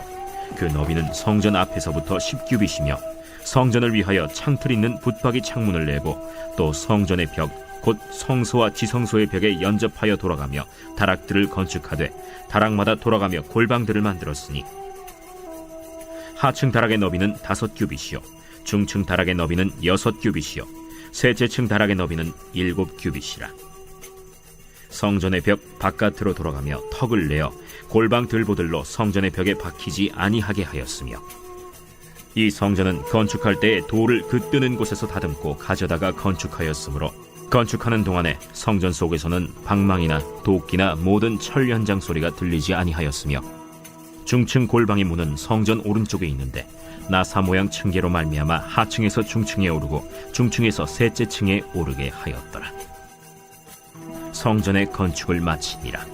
그 너비는 성전 앞에서부터 10규빗이며 성전을 위하여 창틀 있는 붙박이 창문을 내고 또 성전의 벽 곧 성소와 지성소의 벽에 연접하여 돌아가며 다락들을 건축하되 다락마다 돌아가며 골방들을 만들었으니 하층 다락의 너비는 5규빗이요 중층 다락의 너비는 6규빗이요 셋째 층 다락의 너비는 7규빗이라. 성전의 벽 바깥으로 돌아가며 턱을 내어 골방 들보들로 성전의 벽에 박히지 아니하게 하였으며 이 성전은 건축할 때에 돌을 그 뜨는 곳에서 다듬고 가져다가 건축하였으므로 건축하는 동안에 성전 속에서는 방망이나 도끼나 모든 철 현장 소리가 들리지 아니하였으며 중층 골방의 문은 성전 오른쪽에 있는데 나사 모양 층계로 말미암아 하층에서 중층에 오르고 중층에서 셋째 층에 오르게 하였더라. 성전의 건축을 마치니라.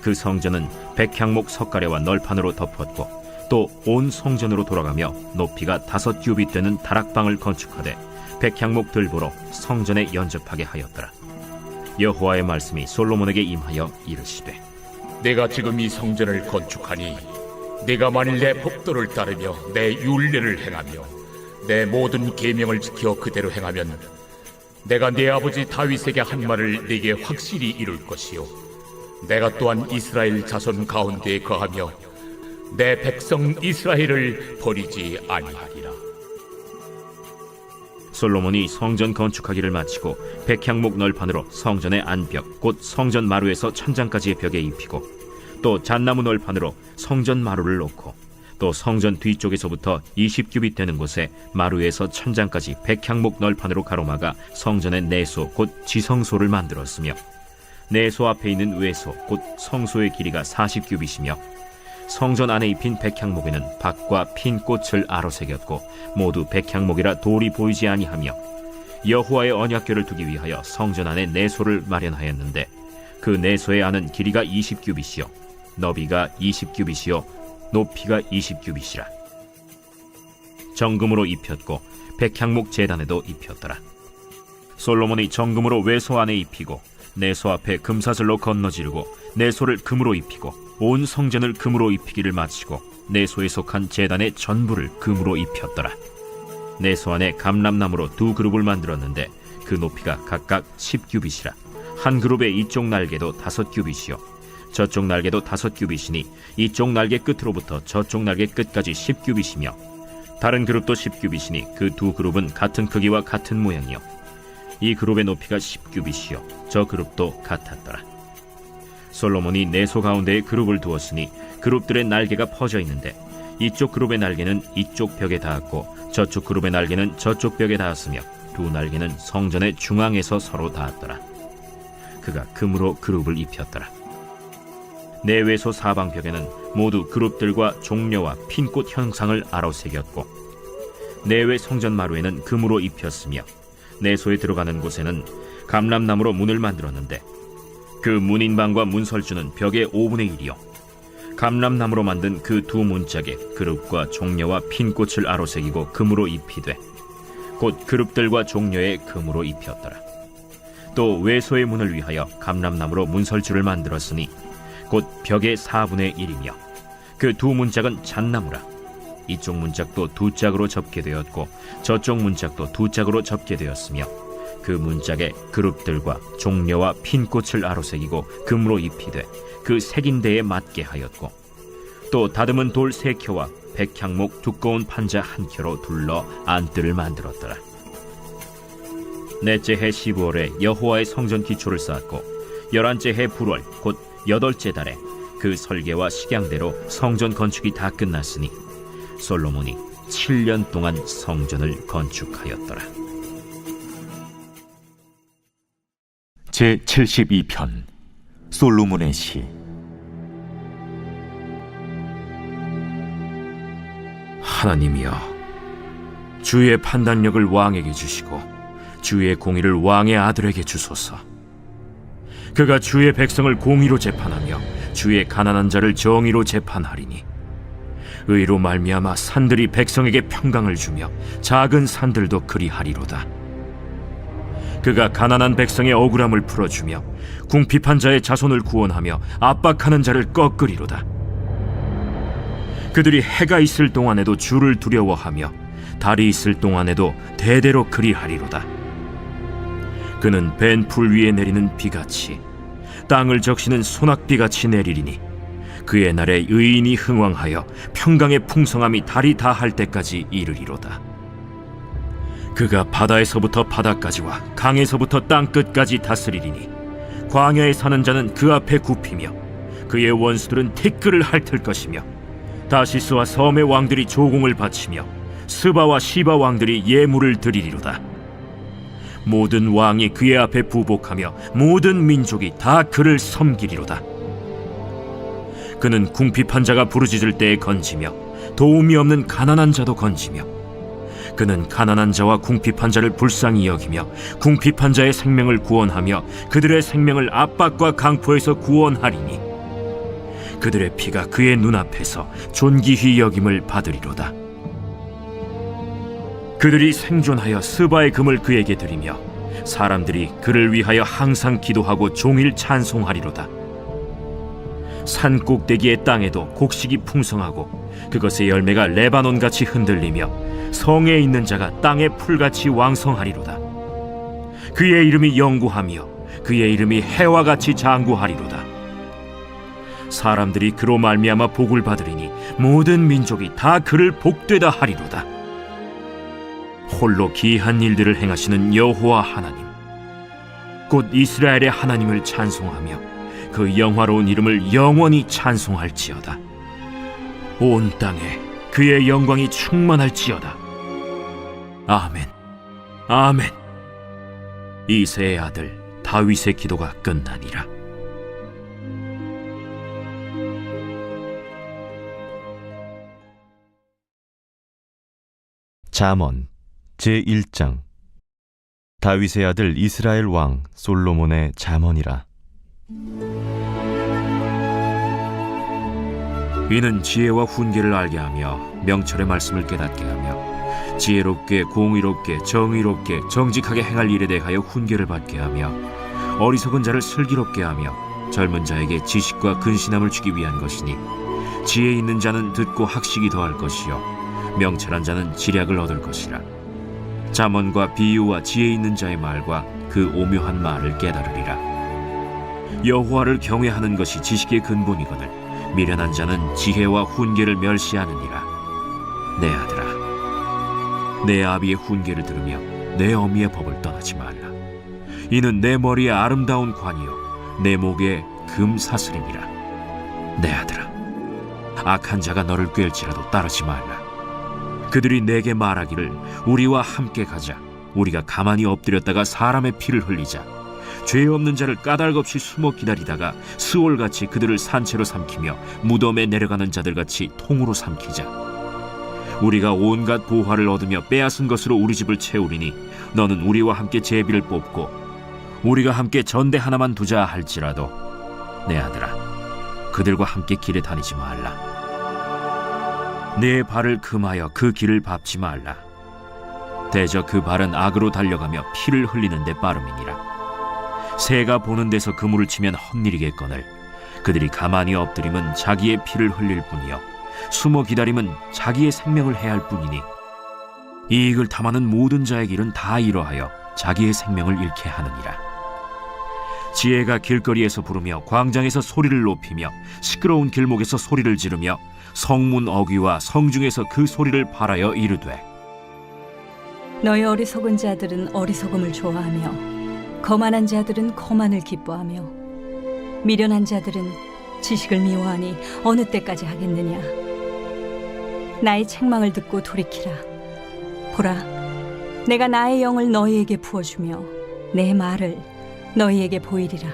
그 성전은 백향목 석가래와 널판으로 덮었고 또 온 성전으로 돌아가며 높이가 5 규빗 되는 다락방을 건축하되 백향목 들보로 성전에 연접하게 하였더라. 여호와의 말씀이 솔로몬에게 임하여 이르시되 내가 지금 이 성전을 건축하니 네가 만일 내 법도를 따르며 내 율례를 행하며 내 모든 계명을 지켜 그대로 행하면 내가 네 아버지 다윗에게 한 말을 네게 확실히 이룰 것이요 내가 또한 이스라엘 자손 가운데에 거하며 내 백성 이스라엘을 버리지 아니하리라. 솔로몬이 성전 건축하기를 마치고 백향목 널판으로 성전의 안벽 곧 성전 마루에서 천장까지의 벽에 입히고 또 잣나무 널판으로 성전 마루를 놓고 또 성전 뒤쪽에서부터 20규빗 되는 곳에 마루에서 천장까지 백향목 널판으로 가로막아 성전의 내소 곧 지성소를 만들었으며 내소 앞에 있는 외소 곧 성소의 길이가 40규빗이며 성전 안에 입힌 백향목에는 박과 핀 꽃을 아로새겼고 모두 백향목이라 돌이 보이지 아니하며 여호와의 언약궤를 두기 위하여 성전 안에 내소를 마련하였는데 그 내소의 안은 길이가 20규빗이요 너비가 20규빗이요 높이가 20규빗이라. 정금으로 입혔고 백향목 제단에도 입혔더라. 솔로몬이 정금으로 외소 안에 입히고 내소 앞에 금사슬로 건너지르고 내소를 금으로 입히고 온 성전을 금으로 입히기를 마치고 내소에 속한 제단의 전부를 금으로 입혔더라. 내소 안에 감람나무로 2 그룹을 만들었는데 그 높이가 각각 10규빗이라. 한 그룹의 이쪽 날개도 5규빗이요 저쪽 날개도 5규빗이니 이쪽 날개 끝으로부터 저쪽 날개 끝까지 10규빗이며 다른 그룹도 10규빗이니 그 2 그룹은 같은 크기와 같은 모양이요 이 그룹의 높이가 10규빗이요 저 그룹도 같았더라. 솔로몬이 내소 가운데에 그룹을 두었으니 그룹들의 날개가 퍼져 있는데 이쪽 그룹의 날개는 이쪽 벽에 닿았고 저쪽 그룹의 날개는 저쪽 벽에 닿았으며 2 날개는 성전의 중앙에서 서로 닿았더라. 그가 금으로 그룹을 입혔더라. 내외소 사방벽에는 모두 그룹들과 종려와 핀꽃 형상을 아로새겼고 내외 성전 마루에는 금으로 입혔으며 내소에 들어가는 곳에는 감람나무로 문을 만들었는데 그 문인방과 문설주는 벽의 5분의 1이요 감람나무로 만든 그 2 문짝에 그룹과 종려와 핀꽃을 아로새기고 금으로 입히되 곧 그룹들과 종려에 금으로 입혔더라. 또 외소의 문을 위하여 감람나무로 문설주를 만들었으니 곧 벽의 4분의 1이며 그 2 문짝은 잣나무라. 이쪽 문짝도 2 짝으로 접게 되었고 저쪽 문짝도 2 짝으로 접게 되었으며 그 문짝에 그룹들과 종려와 핀꽃을 아로새기고 금으로 입히되 그 새긴 데에 맞게 하였고 또 다듬은 돌 3켜와 백향목 두꺼운 판자 1켜로 둘러 안뜰을 만들었더라. 넷째 해 15월에 여호와의 성전 기초를 쌓았고 11째 해 불월 곧 8째 달에 그 설계와 식양대로 성전 건축이 다 끝났으니 솔로몬이 7년 동안 성전을 건축하였더라. 제72편 솔로몬의 시. 하나님이여, 주의 판단력을 왕에게 주시고 주의 공의를 왕의 아들에게 주소서. 그가 주의 백성을 공의로 재판하며 주의 가난한 자를 정의로 재판하리니 의로 말미암아 산들이 백성에게 평강을 주며 작은 산들도 그리하리로다. 그가 가난한 백성의 억울함을 풀어주며 궁핍한 자의 자손을 구원하며 압박하는 자를 꺾으리로다. 그들이 해가 있을 동안에도 주를 두려워하며 달이 있을 동안에도 대대로 그리하리로다. 그는 벤 풀 위에 내리는 비같이 땅을 적시는 소낙비같이 내리리니 그의 날에 의인이 흥왕하여 평강의 풍성함이 달이 다할 때까지 이르리로다. 그가 바다에서부터 바다까지와 강에서부터 땅끝까지 다스리리니 광야에 사는 자는 그 앞에 굽히며 그의 원수들은 티끌을 핥을 것이며 다시스와 섬의 왕들이 조공을 바치며 스바와 시바 왕들이 예물을 드리리로다. 모든 왕이 그의 앞에 부복하며 모든 민족이 다 그를 섬기리로다. 그는 궁핍한 자가 부르짖을 때에 건지며 도움이 없는 가난한 자도 건지며 그는 가난한 자와 궁핍한 자를 불쌍히 여기며 궁핍한 자의 생명을 구원하며 그들의 생명을 압박과 강포에서 구원하리니 그들의 피가 그의 눈앞에서 존귀히 여김을 받으리로다. 그들이 생존하여 스바의 금을 그에게 드리며 사람들이 그를 위하여 항상 기도하고 종일 찬송하리로다. 산 꼭대기의 땅에도 곡식이 풍성하고 그것의 열매가 레바논같이 흔들리며 성에 있는 자가 땅의 풀같이 왕성하리로다. 그의 이름이 영구하며 그의 이름이 해와 같이 장구하리로다. 사람들이 그로 말미암아 복을 받으리니 모든 민족이 다 그를 복되다 하리로다. 홀로 기이한 일들을 행하시는 여호와 하나님, 곧 이스라엘의 하나님을 찬송하며 그 영화로운 이름을 영원히 찬송할지어다. 온 땅에 그의 영광이 충만할지어다. 아멘, 아멘. 이새의 아들 다윗의 기도가 끝나니라. 잠언 제1장. 다윗의 아들 이스라엘 왕 솔로몬의 잠언이라. 이는 지혜와 훈계를 알게 하며 명철의 말씀을 깨닫게 하며 지혜롭게 공의롭게 정의롭게 정직하게 행할 일에 대하여 훈계를 받게 하며 어리석은 자를 슬기롭게 하며 젊은 자에게 지식과 근신함을 주기 위한 것이니 지혜 있는 자는 듣고 학식이 더할 것이요 명철한 자는 지략을 얻을 것이라. 잠언과 비유와 지혜 있는 자의 말과 그 오묘한 말을 깨달으리라. 여호와를 경외하는 것이 지식의 근본이거늘 미련한 자는 지혜와 훈계를 멸시하느니라. 내 아들아, 내 아비의 훈계를 들으며 내 어미의 법을 떠나지 말라. 이는 내 머리에 아름다운 관이요 내 목에 금사슬이니라. 내 아들아, 악한 자가 너를 꿰을지라도 따르지 말라. 그들이 내게 말하기를 우리와 함께 가자. 우리가 가만히 엎드렸다가 사람의 피를 흘리자. 죄 없는 자를 까닭없이 숨어 기다리다가 스올같이 그들을 산채로 삼키며 무덤에 내려가는 자들같이 통으로 삼키자. 우리가 온갖 보화를 얻으며 빼앗은 것으로 우리 집을 채우리니 너는 우리와 함께 제비를 뽑고 우리가 함께 전대 하나만 두자 할지라도 내 아들아, 그들과 함께 길에 다니지 말라. 내 발을 금하여 그 길을 밟지 말라. 대저 그 발은 악으로 달려가며 피를 흘리는 데 빠름이니라. 새가 보는 데서 그물을 치면 헛일이겠거늘 그들이 가만히 엎드림은 자기의 피를 흘릴 뿐이요 숨어 기다림은 자기의 생명을 해할 뿐이니 이익을 탐하는 모든 자의 길은 다 이러하여 자기의 생명을 잃게 하느니라. 지혜가 길거리에서 부르며 광장에서 소리를 높이며 시끄러운 길목에서 소리를 지르며 성문 어귀와 성중에서 그 소리를 발하여 이르되 너희 어리석은 자들은 어리석음을 좋아하며 거만한 자들은 거만을 기뻐하며 미련한 자들은 지식을 미워하니 어느 때까지 하겠느냐. 나의 책망을 듣고 돌이키라. 보라, 내가 나의 영을 너희에게 부어주며 내 말을 너희에게 보이리라.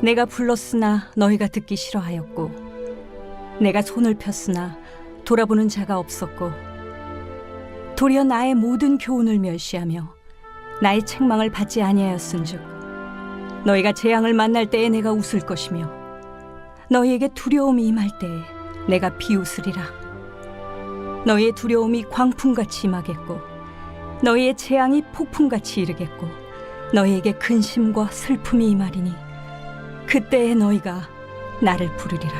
내가 불렀으나 너희가 듣기 싫어하였고 내가 손을 폈으나 돌아보는 자가 없었고 도리어 나의 모든 교훈을 멸시하며 나의 책망을 받지 아니하였은즉 너희가 재앙을 만날 때에 내가 웃을 것이며 너희에게 두려움이 임할 때에 내가 비웃으리라. 너희의 두려움이 광풍같이 임하겠고 너희의 재앙이 폭풍같이 이르겠고 너희에게 근심과 슬픔이 임하리니 그때에 너희가 나를 부르리라.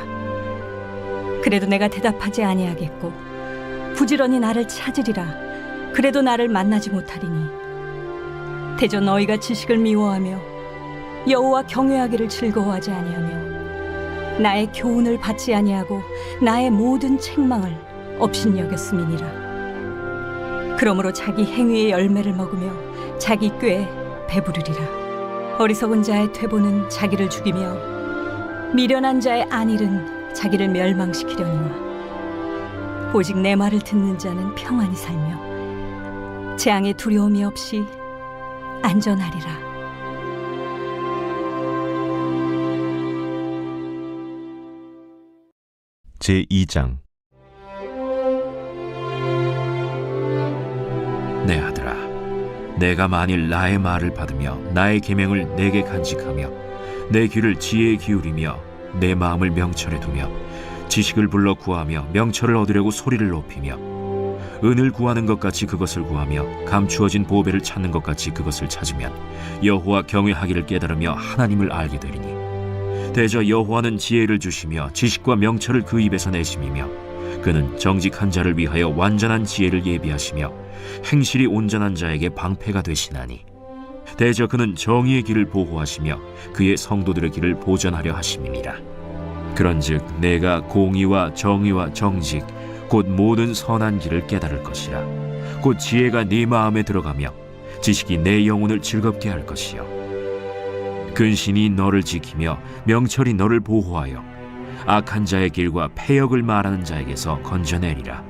그래도 내가 대답하지 아니하겠고 부지런히 나를 찾으리라. 그래도 나를 만나지 못하리니 대저 너희가 지식을 미워하며 여호와 경외하기를 즐거워하지 아니하며 나의 교훈을 받지 아니하고 나의 모든 책망을 업신여겼음이니라. 그러므로 자기 행위의 열매를 먹으며 자기 꾀에 배부르리라. 어리석은 자의 퇴보는 자기를 죽이며 미련한 자의 안일은 자기를 멸망시키려니와 오직 내 말을 듣는 자는 평안히 살며 재앙의 두려움이 없이 안전하리라. 제2장. 내 아들아, 내가 만일 나의 말을 받으며 나의 계명을 내게 간직하며 내 귀를 지혜에 기울이며 내 마음을 명철에 두며 지식을 불러 구하며 명철을 얻으려고 소리를 높이며 은을 구하는 것 같이 그것을 구하며 감추어진 보배를 찾는 것 같이 그것을 찾으면 여호와 경외하기를 깨달으며 하나님을 알게 되리니 대저 여호와는 지혜를 주시며 지식과 명철을 그 입에서 내심이며 그는 정직한 자를 위하여 완전한 지혜를 예비하시며 행실이 온전한 자에게 방패가 되시나니 대저 그는 정의의 길을 보호하시며 그의 성도들의 길을 보전하려 하심이니라. 그런즉 내가 공의와 정의와 정직 곧 모든 선한 길을 깨달을 것이라. 곧 지혜가 네 마음에 들어가며 지식이 내 영혼을 즐겁게 할 것이요 근신이 너를 지키며 명철이 너를 보호하여 악한 자의 길과 패역을 말하는 자에게서 건져내리라.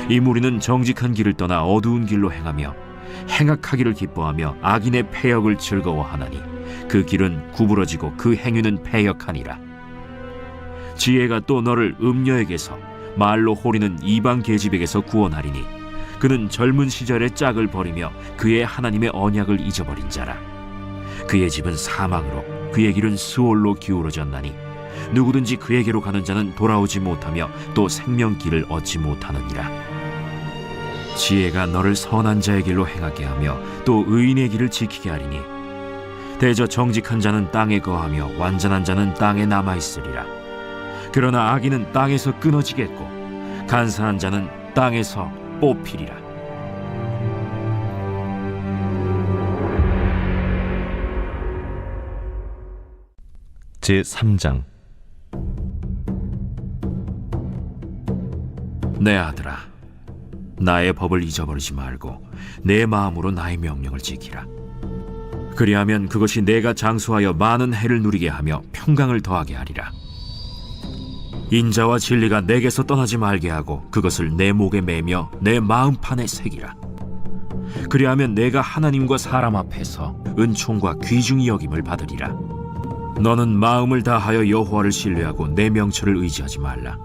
이 무리는 정직한 길을 떠나 어두운 길로 행하며 행악하기를 기뻐하며 악인의 패역을 즐거워하나니 그 길은 구부러지고 그 행위는 패역하니라. 지혜가 또 너를 음녀에게서 말로 호리는 이방 계집에게서 구원하리니 그는 젊은 시절의 짝을 버리며 그의 하나님의 언약을 잊어버린 자라. 그의 집은 사망으로 그의 길은 스올로 기울어졌나니 누구든지 그에게로 가는 자는 돌아오지 못하며 또 생명길을 얻지 못하느니라. 지혜가 너를 선한 자의 길로 행하게 하며 또 의인의 길을 지키게 하리니 대저 정직한 자는 땅에 거하며 완전한 자는 땅에 남아있으리라. 그러나 악인은 땅에서 끊어지겠고 간사한 자는 땅에서 뽑히리라. 제3장. 내 아들아, 나의 법을 잊어버리지 말고 내 마음으로 나의 명령을 지키라. 그리하면 그것이 내가 장수하여 많은 해를 누리게 하며 평강을 더하게 하리라. 인자와 진리가 내게서 떠나지 말게 하고 그것을 내 목에 매며 내 마음판에 새기라. 그리하면 내가 하나님과 사람 앞에서 은총과 귀중히 여김을 받으리라. 너는 마음을 다하여 여호와를 신뢰하고 내 명철을 의지하지 말라.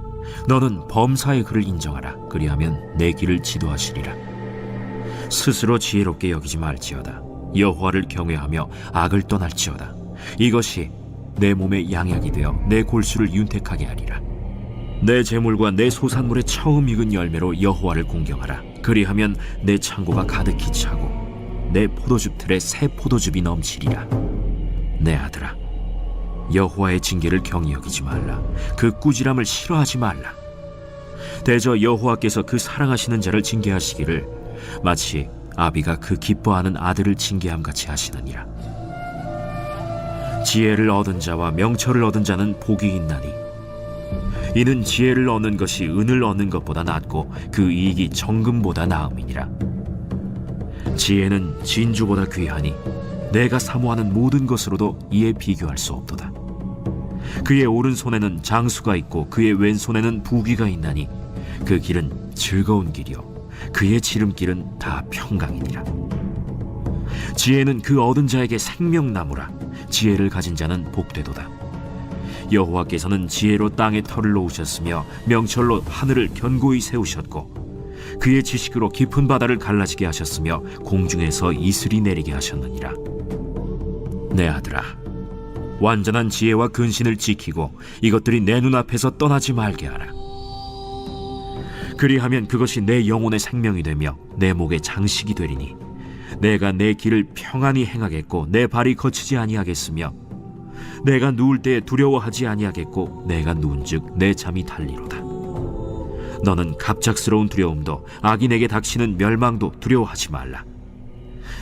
너는 범사의 그를 인정하라. 그리하면 내 길을 지도하시리라. 스스로 지혜롭게 여기지 말지어다. 여호와를 경외하며 악을 떠날지어다. 이것이 내 몸에 양약이 되어 내 골수를 윤택하게 하리라. 내 재물과 내 소산물의 처음 익은 열매로 여호와를 공경하라. 그리하면 내 창고가 가득히 차고 내 포도즙 틀에 새 포도즙이 넘치리라. 내 아들아, 여호와의 징계를 경히 여기지 말라. 그 꾸지람을 싫어하지 말라. 대저 여호와께서 그 사랑하시는 자를 징계하시기를 마치 아비가 그 기뻐하는 아들을 징계함 같이 하시느니라. 지혜를 얻은 자와 명철을 얻은 자는 복이 있나니 이는 지혜를 얻는 것이 은을 얻는 것보다 낫고 그 이익이 정금보다 나음이니라. 지혜는 진주보다 귀하니 내가 사모하는 모든 것으로도 이에 비교할 수 없도다. 그의 오른손에는 장수가 있고 그의 왼손에는 부귀가 있나니 그 길은 즐거운 길이요 그의 지름길은 다 평강이니라. 지혜는 그 얻은 자에게 생명나무라. 지혜를 가진 자는 복되도다. 여호와께서는 지혜로 땅에 털을 놓으셨으며 명철로 하늘을 견고히 세우셨고 그의 지식으로 깊은 바다를 갈라지게 하셨으며 공중에서 이슬이 내리게 하셨느니라. 내 아들아, 완전한 지혜와 근신을 지키고 이것들이 내 눈앞에서 떠나지 말게 하라. 그리하면 그것이 내 영혼의 생명이 되며 내 목의 장식이 되리니 내가 내 길을 평안히 행하겠고 내 발이 거치지 아니하겠으며 내가 누울 때에 두려워하지 아니하겠고 내가 누운즉 내 잠이 달리로다. 너는 갑작스러운 두려움도 악인에게 닥치는 멸망도 두려워하지 말라.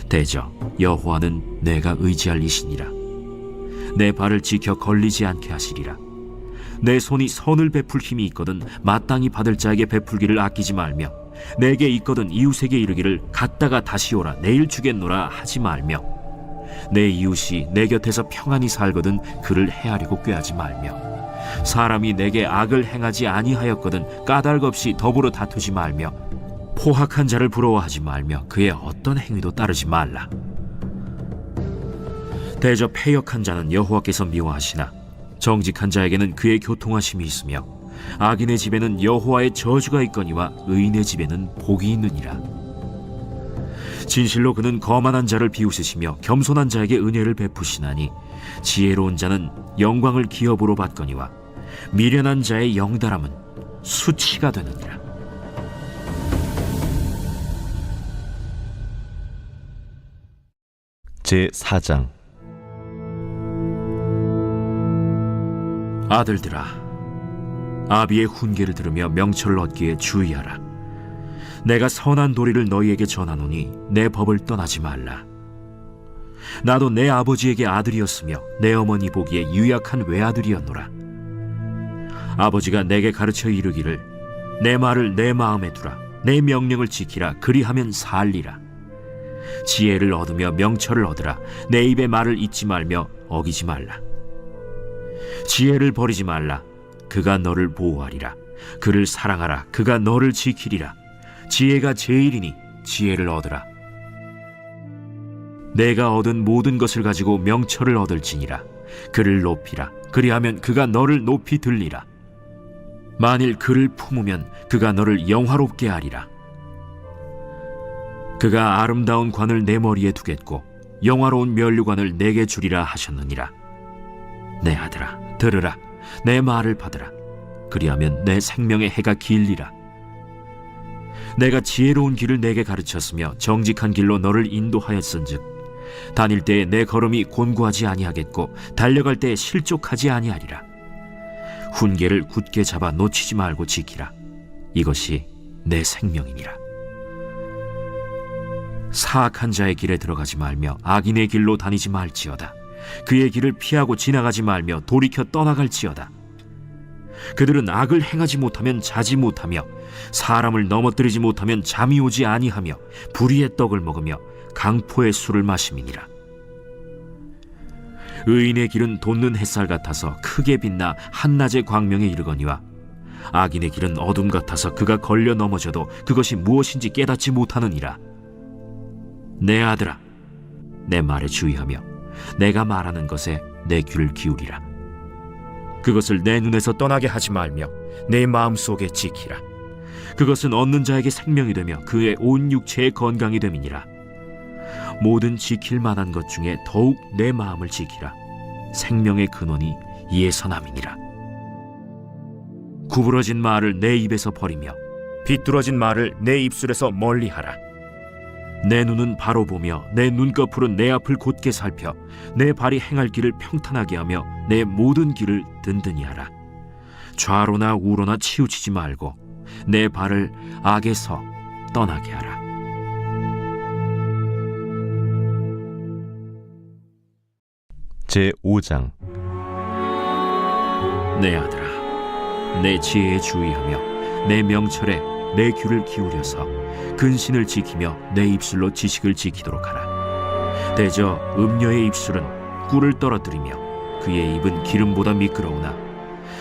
대저 여호와는 내가 의지할 이시니라. 내 발을 지켜 걸리지 않게 하시리라. 내 손이 선을 베풀 힘이 있거든 마땅히 받을 자에게 베풀기를 아끼지 말며 내게 있거든 이웃에게 이르기를 갔다가 다시 오라 내일 주겠노라 하지 말며 내 이웃이 내 곁에서 평안히 살거든 그를 해하려고 꾀하지 말며 사람이 내게 악을 행하지 아니하였거든 까닭 없이 더불어 다투지 말며 포학한 자를 부러워하지 말며 그의 어떤 행위도 따르지 말라. 대저 패역한 자는 여호와께서 미워하시나 정직한 자에게는 그의 교통하심이 있으며 악인의 집에는 여호와의 저주가 있거니와 의인의 집에는 복이 있느니라. 진실로 그는 거만한 자를 비웃으시며 겸손한 자에게 은혜를 베푸시나니 지혜로운 자는 영광을 기업으로 받거니와 미련한 자의 영달함은 수치가 되느니라. 제4장. 아들들아, 아비의 훈계를 들으며 명철을 얻기에 주의하라. 내가 선한 도리를 너희에게 전하노니 내 법을 떠나지 말라. 나도 내 아버지에게 아들이었으며 내 어머니 보기에 유약한 외아들이었노라. 아버지가 내게 가르쳐 이르기를 내 말을 내 마음에 두라. 내 명령을 지키라. 그리하면 살리라. 지혜를 얻으며 명철을 얻으라. 내 입의 말을 잊지 말며 어기지 말라. 지혜를 버리지 말라. 그가 너를 보호하리라. 그를 사랑하라. 그가 너를 지키리라. 지혜가 제일이니 지혜를 얻으라. 내가 얻은 모든 것을 가지고 명철을 얻을지니라. 그를 높이라. 그리하면 그가 너를 높이 들리라. 만일 그를 품으면 그가 너를 영화롭게 하리라. 그가 아름다운 관을 내 머리에 두겠고 영화로운 면류관을 내게 주리라 하셨느니라. 내 아들아, 들으라. 내 말을 받으라. 그리하면 내 생명의 해가 길리라. 내가 지혜로운 길을 내게 가르쳤으며 정직한 길로 너를 인도하였은즉 다닐 때에 내 걸음이 곤고하지 아니하겠고 달려갈 때에 실족하지 아니하리라. 훈계를 굳게 잡아 놓치지 말고 지키라. 이것이 내 생명이니라. 사악한 자의 길에 들어가지 말며 악인의 길로 다니지 말지어다. 그의 길을 피하고 지나가지 말며 돌이켜 떠나갈지어다. 그들은 악을 행하지 못하면 자지 못하며 사람을 넘어뜨리지 못하면 잠이 오지 아니하며 불의의 떡을 먹으며 강포의 술을 마심이니라. 의인의 길은 돋는 햇살 같아서 크게 빛나 한낮의 광명에 이르거니와 악인의 길은 어둠 같아서 그가 걸려 넘어져도 그것이 무엇인지 깨닫지 못하느니라. 내 아들아, 내 말에 주의하며 내가 말하는 것에 내 귀를 기울이라. 그것을 내 눈에서 떠나게 하지 말며 내 마음속에 지키라. 그것은 얻는 자에게 생명이 되며 그의 온 육체의 건강이 됨이니라. 모든 지킬 만한 것 중에 더욱 내 마음을 지키라. 생명의 근원이 이에서 남이니라. 구부러진 말을 내 입에서 버리며 비뚤어진 말을 내 입술에서 멀리하라. 내 눈은 바로 보며 내 눈꺼풀은 내 앞을 곧게 살펴 내 발이 행할 길을 평탄하게 하며 내 모든 길을 든든히 하라. 좌로나 우로나 치우치지 말고 내 발을 악에서 떠나게 하라. 제5장. 내 아들아, 내 지혜에 주의하며 내 명철에 내 귀를 기울여서 근신을 지키며 내 입술로 지식을 지키도록 하라. 대저 음녀의 입술은 꿀을 떨어뜨리며 그의 입은 기름보다 미끄러우나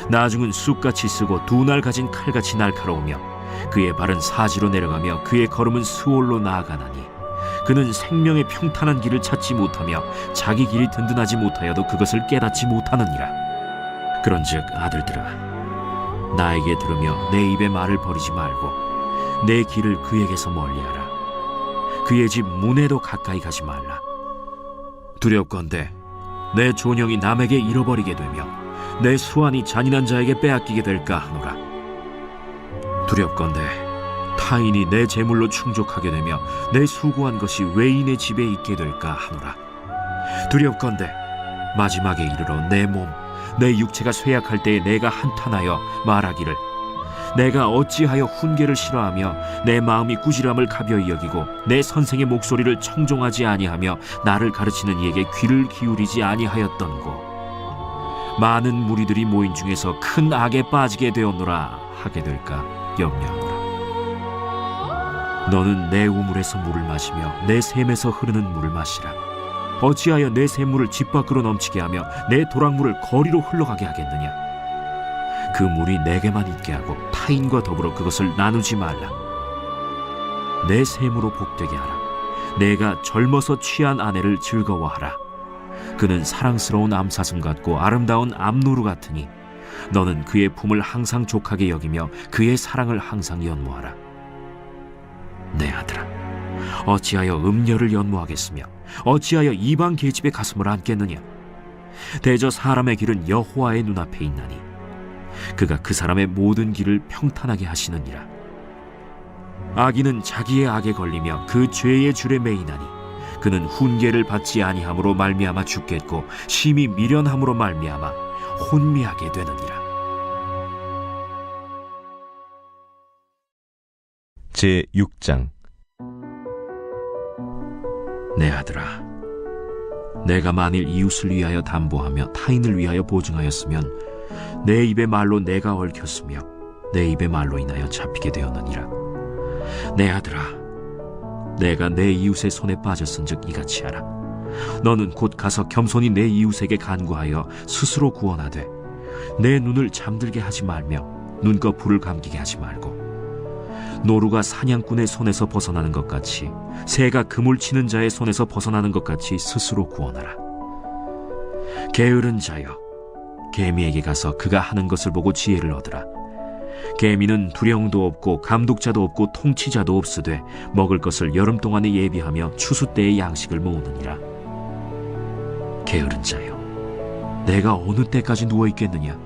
나중은 쑥같이 쓰고 두 날 가진 칼같이 날카로우며 그의 발은 사지로 내려가며 그의 걸음은 스올로 나아가나니 그는 생명의 평탄한 길을 찾지 못하며 자기 길이 든든하지 못하여도 그것을 깨닫지 못하느니라. 그런즉 아들들아, 나에게 들으며 내 입의 말을 버리지 말고 내 길을 그에게서 멀리하라. 그의 집 문에도 가까이 가지 말라. 두렵건대 내 존영이 남에게 잃어버리게 되며 내 수완이 잔인한 자에게 빼앗기게 될까 하노라. 두렵건대 타인이 내 재물로 충족하게 되며 내 수고한 것이 외인의 집에 있게 될까 하노라. 두렵건대 마지막에 이르러 내 몸, 내 육체가 쇠약할 때에 내가 한탄하여 말하기를 내가 어찌하여 훈계를 싫어하며 내 마음이 꾸지람을 가벼이 여기고 내 선생의 목소리를 청종하지 아니하며 나를 가르치는 이에게 귀를 기울이지 아니하였던고. 많은 무리들이 모인 중에서 큰 악에 빠지게 되었노라 하게 될까 염려하노라. 너는 내 우물에서 물을 마시며 내 샘에서 흐르는 물을 마시라. 어찌하여 내 샘물을 집 밖으로 넘치게 하며 내 도랑물을 거리로 흘러가게 하겠느냐. 그 물이 내게만 있게 하고 타인과 더불어 그것을 나누지 말라. 내 샘으로 복되게 하라. 내가 젊어서 취한 아내를 즐거워하라. 그는 사랑스러운 암사슴 같고 아름다운 암노루 같으니 너는 그의 품을 항상 족하게 여기며 그의 사랑을 항상 연모하라. 내 아들아, 어찌하여 음녀를 연모하겠으며 어찌하여 이방 계집의 가슴을 안겠느냐? 대저 사람의 길은 여호와의 눈앞에 있나니 그가 그 사람의 모든 길을 평탄하게 하시느니라. 악인은 자기의 악에 걸리며 그 죄의 줄에 매이나니 그는 훈계를 받지 아니함으로 말미암아 죽겠고 심히 미련함으로 말미암아 혼미하게 되느니라. 제6장. 내 아들아, 내가 만일 이웃을 위하여 담보하며 타인을 위하여 보증하였으면 내 입의 말로 내가 얽혔으며 내 입의 말로 인하여 잡히게 되었느니라. 내 아들아, 내가 내 이웃의 손에 빠졌은즉 이같이 하라. 너는 곧 가서 겸손히 내 이웃에게 간구하여 스스로 구원하되 내 눈을 잠들게 하지 말며 눈꺼풀을 감기게 하지 말고 노루가 사냥꾼의 손에서 벗어나는 것 같이 새가 그물 치는 자의 손에서 벗어나는 것 같이 스스로 구원하라. 게으른 자여, 개미에게 가서 그가 하는 것을 보고 지혜를 얻으라. 개미는 두령도 없고 감독자도 없고 통치자도 없으되 먹을 것을 여름 동안에 예비하며 추수 때의 양식을 모으느니라. 게으른 자여, 내가 어느 때까지 누워 있겠느냐?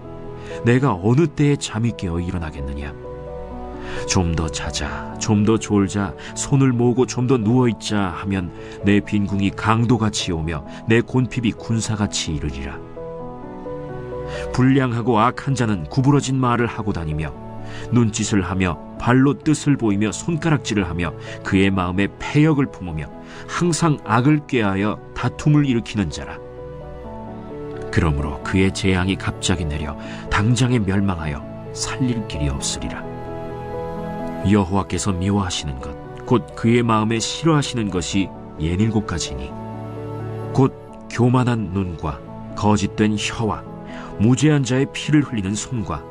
내가 어느 때에 잠이 깨어 일어나겠느냐? 좀 더 자자, 좀 더 졸자, 손을 모으고 좀 더 누워있자 하면 내 빈궁이 강도같이 오며 내 곤핍이 군사같이 이르리라. 불량하고 악한 자는 구부러진 말을 하고 다니며 눈짓을 하며 발로 뜻을 보이며 손가락질을 하며 그의 마음에 패역을 품으며 항상 악을 꾀하여 다툼을 일으키는 자라. 그러므로 그의 재앙이 갑자기 내려 당장에 멸망하여 살릴 길이 없으리라. 여호와께서 미워하시는 것, 곧 그의 마음에 싫어하시는 것이 67가지니 곧 교만한 눈과 거짓된 혀와 무죄한 자의 피를 흘리는 손과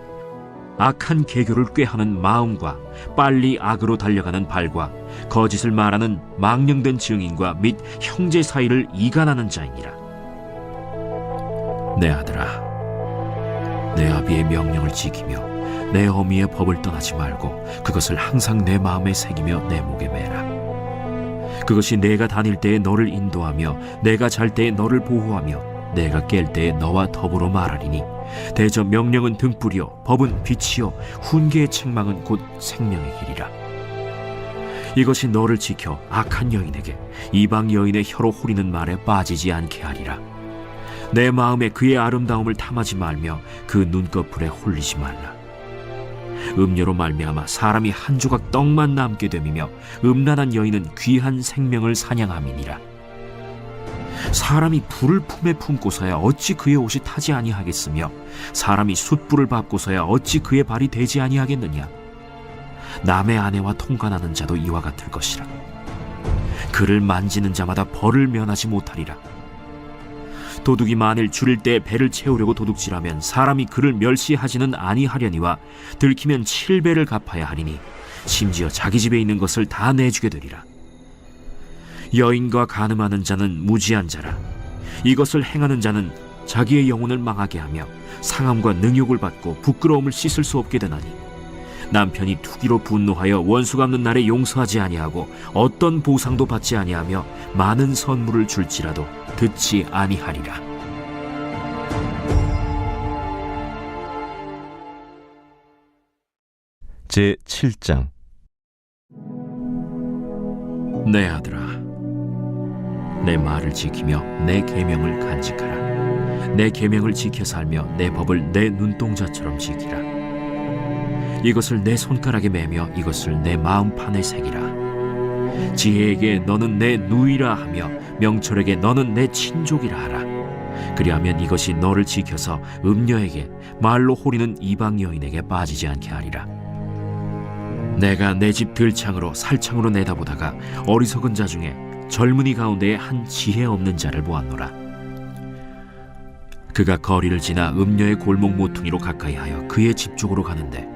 악한 계교를 꾀하는 마음과 빨리 악으로 달려가는 발과 거짓을 말하는 망령된 증인과 및 형제 사이를 이간하는 자이니라. 내 아들아, 내 아비의 명령을 지키며 내 어미의 법을 떠나지 말고 그것을 항상 내 마음에 새기며 내 목에 매라. 그것이 내가 다닐 때에 너를 인도하며 내가 잘 때에 너를 보호하며 내가 깰 때에 너와 더불어 말하리니 대저 명령은 등불이요 법은 빛이요 훈계의 책망은 곧 생명의 길이라. 이것이 너를 지켜 악한 여인에게 이방 여인의 혀로 후리는 말에 빠지지 않게 하리라. 내 마음에 그의 아름다움을 탐하지 말며 그 눈꺼풀에 홀리지 말라. 음료로 말미암아 사람이 한 조각 떡만 남게 됨이며 음란한 여인은 귀한 생명을 사냥함이니라. 사람이 불을 품에 품고서야 어찌 그의 옷이 타지 아니하겠으며 사람이 숯불을 밟고서야 어찌 그의 발이 되지 아니하겠느냐. 남의 아내와 통관하는 자도 이와 같을 것이라. 그를 만지는 자마다 벌을 면하지 못하리라. 도둑이 만일 줄일 때 배를 채우려고 도둑질하면 사람이 그를 멸시하지는 아니하려니와 들키면 7배를 갚아야 하리니 심지어 자기 집에 있는 것을 다 내주게 되리라. 여인과 간음하는 자는 무지한 자라. 이것을 행하는 자는 자기의 영혼을 망하게 하며 상함과 능욕을 받고 부끄러움을 씻을 수 없게 되나니 남편이 투기로 분노하여 원수 갚는 날에 용서하지 아니하고 어떤 보상도 받지 아니하며 많은 선물을 줄지라도 듣지 아니하리라. 제7장. 내 아들아, 내 말을 지키며 내 계명을 간직하라. 내 계명을 지켜 살며 내 법을 내 눈동자처럼 지키라. 이것을 내 손가락에 매며 이것을 내 마음판에 새기라. 지혜에게 너는 내 누이라 하며 명철에게 너는 내 친족이라 하라. 그리하면 이것이 너를 지켜서 음녀에게 말로 호리는 이방 여인에게 빠지지 않게 하리라. 내가 내 집 들창으로 살창으로 내다보다가 어리석은 자 중에 젊은이 가운데에 한 지혜 없는 자를 보았노라. 그가 거리를 지나 음녀의 골목 모퉁이로 가까이하여 그의 집 쪽으로 가는데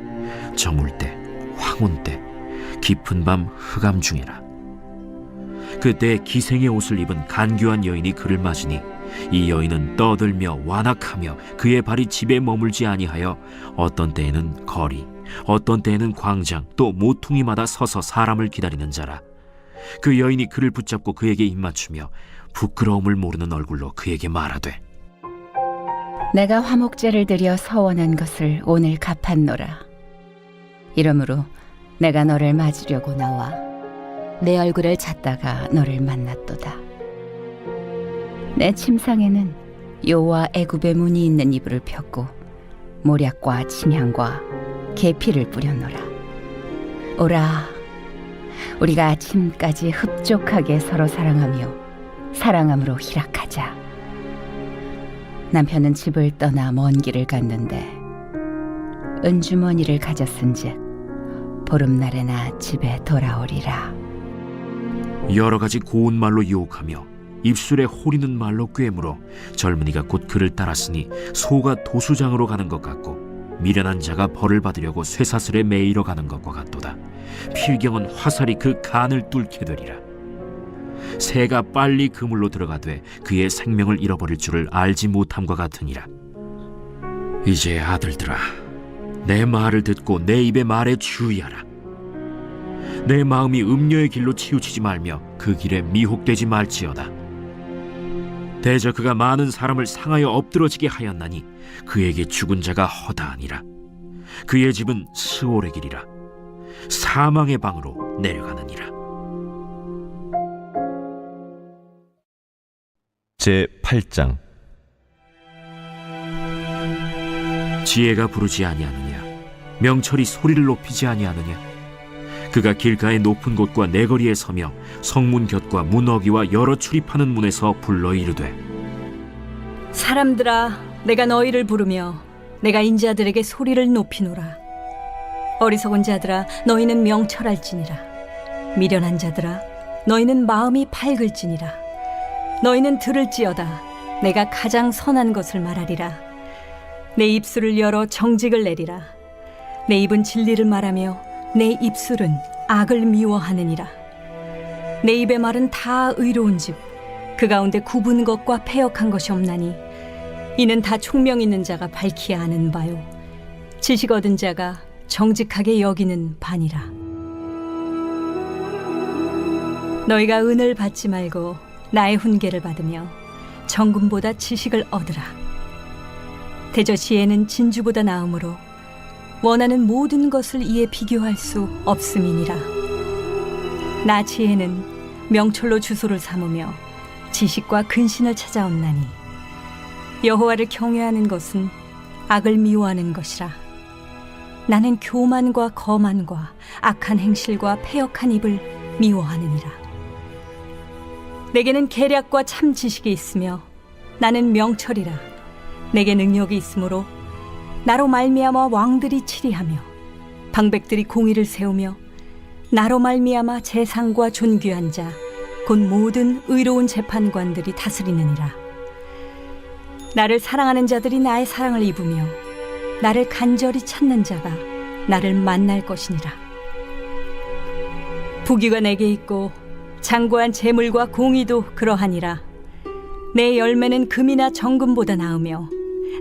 저물 때, 황혼 때, 깊은 밤 흑암 중에라. 그때 기생의 옷을 입은 간교한 여인이 그를 맞으니 이 여인은 떠들며 완악하며 그의 발이 집에 머물지 아니하여 어떤 때에는 거리, 어떤 때에는 광장, 또 모퉁이마다 서서 사람을 기다리는 자라. 그 여인이 그를 붙잡고 그에게 입맞추며 부끄러움을 모르는 얼굴로 그에게 말하되 내가 화목제를 드려 서원한 것을 오늘 갚았노라. 이러므로 내가 너를 맞으려고 나와 내 얼굴을 찾다가 너를 만났도다. 내 침상에는 요와 애굽의 문이 있는 이불을 폈고 모략과 침향과 계피를 뿌렸노라. 오라, 우리가 아침까지 흡족하게 서로 사랑하며 사랑함으로 희락하자. 남편은 집을 떠나 먼 길을 갔는데 은주머니를 가졌은즉 보름날에나 집에 돌아오리라. 여러 가지 고운 말로 유혹하며 입술에 호리는 말로 꿰물어 젊은이가 곧 그를 따랐으니 소가 도수장으로 가는 것 같고 미련한 자가 벌을 받으려고 쇠사슬에 매이러 가는 것과 같도다. 필경은 화살이 그 간을 뚫게 되리라. 새가 빨리 그물로 들어가되 그의 생명을 잃어버릴 줄을 알지 못함과 같으니라. 이제 아들들아, 내 말을 듣고 내 입의 말에 주의하라. 내 마음이 음녀의 길로 치우치지 말며 그 길에 미혹되지 말지어다. 대저 그가 많은 사람을 상하여 엎드러지게 하였나니 그에게 죽은 자가 허다하니라. 그의 집은 스올의 길이라. 사망의 방으로 내려가느니라. 제8장. 지혜가 부르지 아니하느냐? 명철이 소리를 높이지 아니하느냐? 그가 길가의 높은 곳과 내거리에 서며 성문 곁과 문어기와 여러 출입하는 문에서 불러 이르되 사람들아, 내가 너희를 부르며 내가 인자들에게 소리를 높이노라. 어리석은 자들아, 너희는 명철할지니라. 미련한 자들아, 너희는 마음이 밝을지니라. 너희는 들을지어다. 내가 가장 선한 것을 말하리라. 내 입술을 열어 정직을 내리라. 내 입은 진리를 말하며 내 입술은 악을 미워하느니라. 내 입의 말은 다 의로운즉 그 가운데 굽은 것과 패역한 것이 없나니 이는 다 총명 있는 자가 밝히 아는 바요 지식 얻은 자가 정직하게 여기는 바니라. 너희가 은을 받지 말고 나의 훈계를 받으며 정금보다 지식을 얻으라. 대저 지혜는 진주보다 나음으로 원하는 모든 것을 이에 비교할 수 없음이니라. 나 지혜는 명철로 주소를 삼으며 지식과 근신을 찾아온나니 여호와를 경외하는 것은 악을 미워하는 것이라. 나는 교만과 거만과 악한 행실과 패역한 입을 미워하느니라. 내게는 계략과 참 지식이 있으며 나는 명철이라. 내게 능력이 있으므로 나로 말미암아 왕들이 치리하며 방백들이 공의를 세우며 나로 말미암아 재상과 존귀한 자 곧 모든 의로운 재판관들이 다스리느니라. 나를 사랑하는 자들이 나의 사랑을 입으며 나를 간절히 찾는 자가 나를 만날 것이니라. 부귀가 내게 있고 장구한 재물과 공의도 그러하니라. 내 열매는 금이나 정금보다 나으며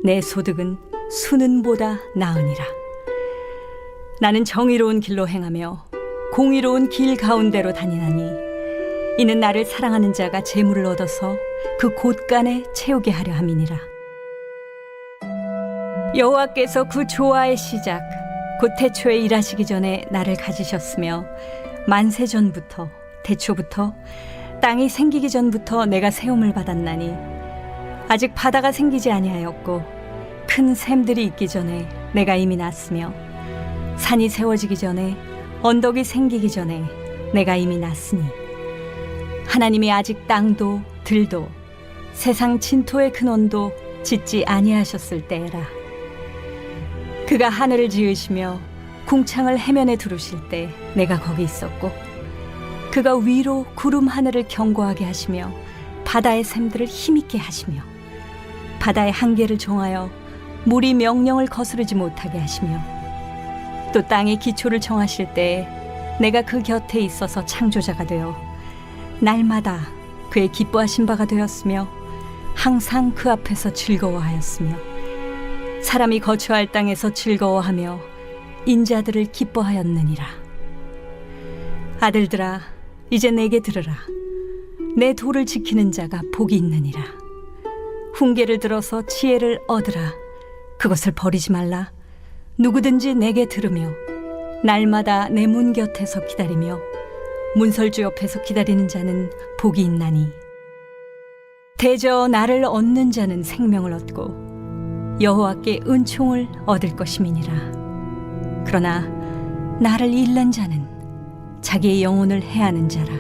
내 소득은 수는보다 나으니라. 나는 정의로운 길로 행하며 공의로운 길 가운데로 다니나니 이는 나를 사랑하는 자가 재물을 얻어서 그 곳간에 채우게 하려 함이니라. 여호와께서 그 조화의 시작 곧 태초에 일하시기 전에 나를 가지셨으며 만세 전부터 태초부터 땅이 생기기 전부터 내가 세움을 받았나니 아직 바다가 생기지 아니하였고 큰 샘들이 있기 전에 내가 이미 났으며 산이 세워지기 전에 언덕이 생기기 전에 내가 이미 났으니 하나님이 아직 땅도 들도 세상 진토의 근원도 짓지 아니하셨을 때라. 그가 하늘을 지으시며 궁창을 해면에 두르실 때 내가 거기 있었고 그가 위로 구름 하늘을 견고하게 하시며 바다의 샘들을 힘있게 하시며 바다의 한계를 정하여 물이 명령을 거스르지 못하게 하시며 또 땅의 기초를 정하실 때에 내가 그 곁에 있어서 창조자가 되어 날마다 그의 기뻐하신 바가 되었으며 항상 그 앞에서 즐거워하였으며 사람이 거처할 땅에서 즐거워하며 인자들을 기뻐하였느니라. 아들들아, 이제 내게 들으라. 내 도를 지키는 자가 복이 있느니라. 훈계를 들어서 지혜를 얻으라. 그것을 버리지 말라. 누구든지 내게 들으며 날마다 내 문 곁에서 기다리며 문설주 옆에서 기다리는 자는 복이 있나니 대저 나를 얻는 자는 생명을 얻고 여호와께 은총을 얻을 것임이니라. 그러나 나를 잃는 자는 자기의 영혼을 해하는 자라.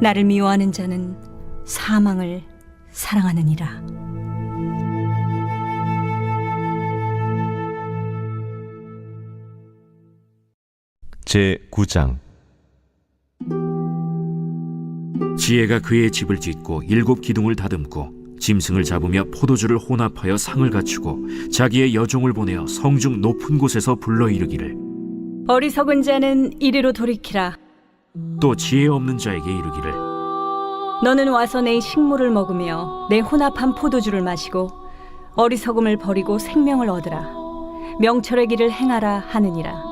나를 미워하는 자는 사망을 사랑하느니라. 제9장. 지혜가 그의 집을 짓고 7 기둥을 다듬고 짐승을 잡으며 포도주를 혼합하여 상을 갖추고 자기의 여종을 보내어 성중 높은 곳에서 불러 이르기를 어리석은 자는 이리로 돌이키라. 또 지혜 없는 자에게 이르기를 너는 와서 내 식물을 먹으며 내 혼합한 포도주를 마시고 어리석음을 버리고 생명을 얻으라. 명철의 길을 행하라 하느니라.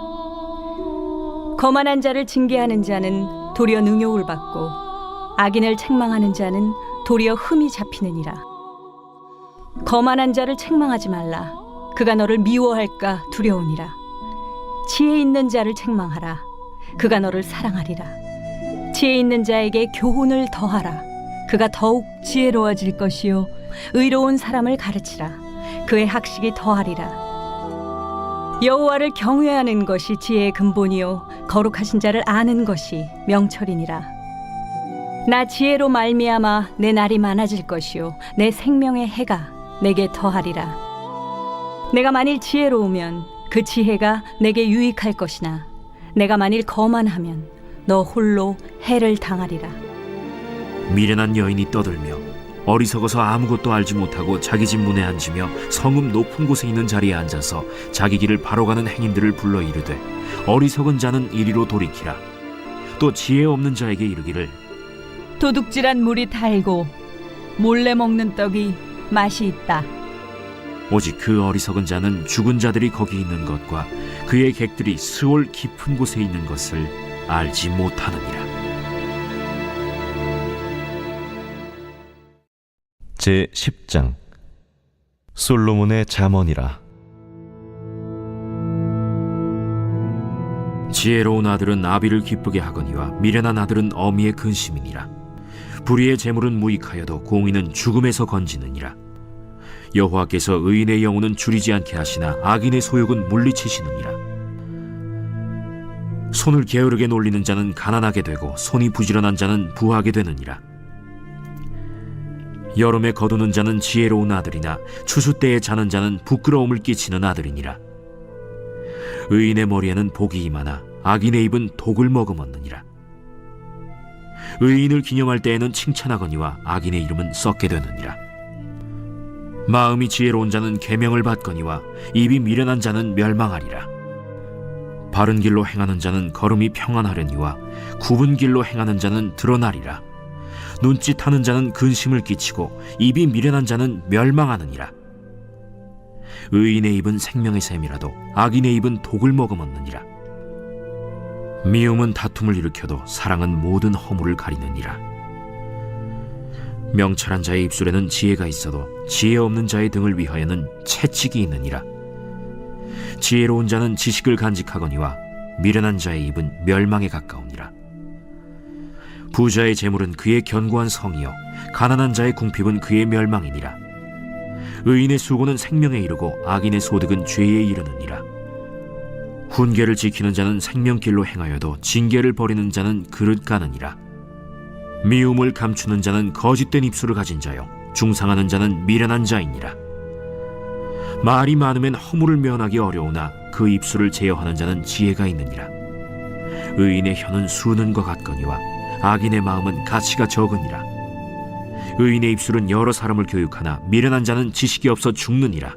거만한 자를 징계하는 자는 도리어 능욕을 받고 악인을 책망하는 자는 도리어 흠이 잡히느니라. 거만한 자를 책망하지 말라. 그가 너를 미워할까 두려우니라. 지혜 있는 자를 책망하라. 그가 너를 사랑하리라. 지혜 있는 자에게 교훈을 더하라. 그가 더욱 지혜로워질 것이요 의로운 사람을 가르치라. 그의 학식이 더하리라. 여호와를 경외하는 것이 지혜의 근본이요 거룩하신 자를 아는 것이 명철이니라. 나 지혜로 말미암아 내 날이 많아질 것이요 내 생명의 해가 내게 더하리라. 내가 만일 지혜로우면 그 지혜가 내게 유익할 것이나 내가 만일 거만하면 너 홀로 해를 당하리라. 미련한 여인이 떠들며 어리석어서 아무것도 알지 못하고 자기 집 문에 앉으며 성읍 높은 곳에 있는 자리에 앉아서 자기 길을 바로 가는 행인들을 불러 이르되 어리석은 자는 이리로 돌이키라. 또 지혜 없는 자에게 이르기를 도둑질한 물이 달고 몰래 먹는 떡이 맛이 있다. 오직 그 어리석은 자는 죽은 자들이 거기 있는 것과 그의 객들이 스올 깊은 곳에 있는 것을 알지 못하느니라. 제10장. 솔로몬의 잠언이라. 지혜로운 아들은 아비를 기쁘게 하거니와 미련한 아들은 어미의 근심이니라. 불의의 재물은 무익하여도 공의는 죽음에서 건지느니라. 여호와께서 의인의 영혼은 줄이지 않게 하시나 악인의 소욕은 물리치시느니라. 손을 게으르게 놀리는 자는 가난하게 되고 손이 부지런한 자는 부하게 되느니라. 여름에 거두는 자는 지혜로운 아들이나 추수 때에 자는 자는 부끄러움을 끼치는 아들이니라. 의인의 머리에는 복이 임하나 악인의 입은 독을 머금었느니라. 의인을 기념할 때에는 칭찬하거니와 악인의 이름은 썩게 되느니라. 마음이 지혜로운 자는 계명을 받거니와 입이 미련한 자는 멸망하리라. 바른 길로 행하는 자는 걸음이 평안하려니와 굽은 길로 행하는 자는 드러나리라. 눈짓하는 자는 근심을 끼치고 입이 미련한 자는 멸망하느니라. 의인의 입은 생명의 샘이라도 악인의 입은 독을 머금었느니라. 미움은 다툼을 일으켜도 사랑은 모든 허물을 가리느니라. 명철한 자의 입술에는 지혜가 있어도 지혜 없는 자의 등을 위하여는 채찍이 있느니라. 지혜로운 자는 지식을 간직하거니와 미련한 자의 입은 멸망에 가까우니라. 부자의 재물은 그의 견고한 성이요 가난한 자의 궁핍은 그의 멸망이니라. 의인의 수고는 생명에 이르고 악인의 소득은 죄에 이르느니라. 훈계를 지키는 자는 생명길로 행하여도 징계를 버리는 자는 그릇 가느니라. 미움을 감추는 자는 거짓된 입술을 가진 자요 중상하는 자는 미련한 자이니라. 말이 많으면 허물을 면하기 어려우나 그 입술을 제어하는 자는 지혜가 있느니라. 의인의 혀는 수는 것 같거니와 악인의 마음은 가치가 적으니라. 의인의 입술은 여러 사람을 교육하나 미련한 자는 지식이 없어 죽느니라.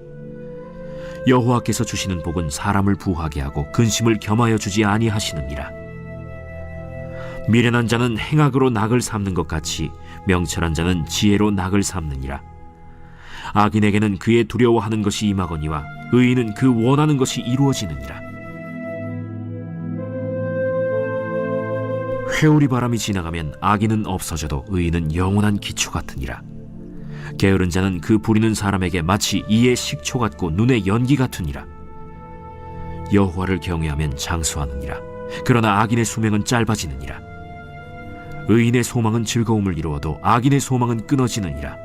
여호와께서 주시는 복은 사람을 부하게 하고 근심을 겸하여 주지 아니하시느니라. 미련한 자는 행악으로 낙을 삼는 것 같이 명철한 자는 지혜로 낙을 삼느니라. 악인에게는 그의 두려워하는 것이 임하거니와 의인은 그 원하는 것이 이루어지느니라. 회오리 바람이 지나가면 악인은 없어져도 의인은 영원한 기초 같으니라. 게으른 자는 그 부리는 사람에게 마치 이의 식초 같고 눈의 연기 같으니라. 여호와를 경외하면 장수하느니라. 그러나 악인의 수명은 짧아지느니라. 의인의 소망은 즐거움을 이루어도 악인의 소망은 끊어지느니라.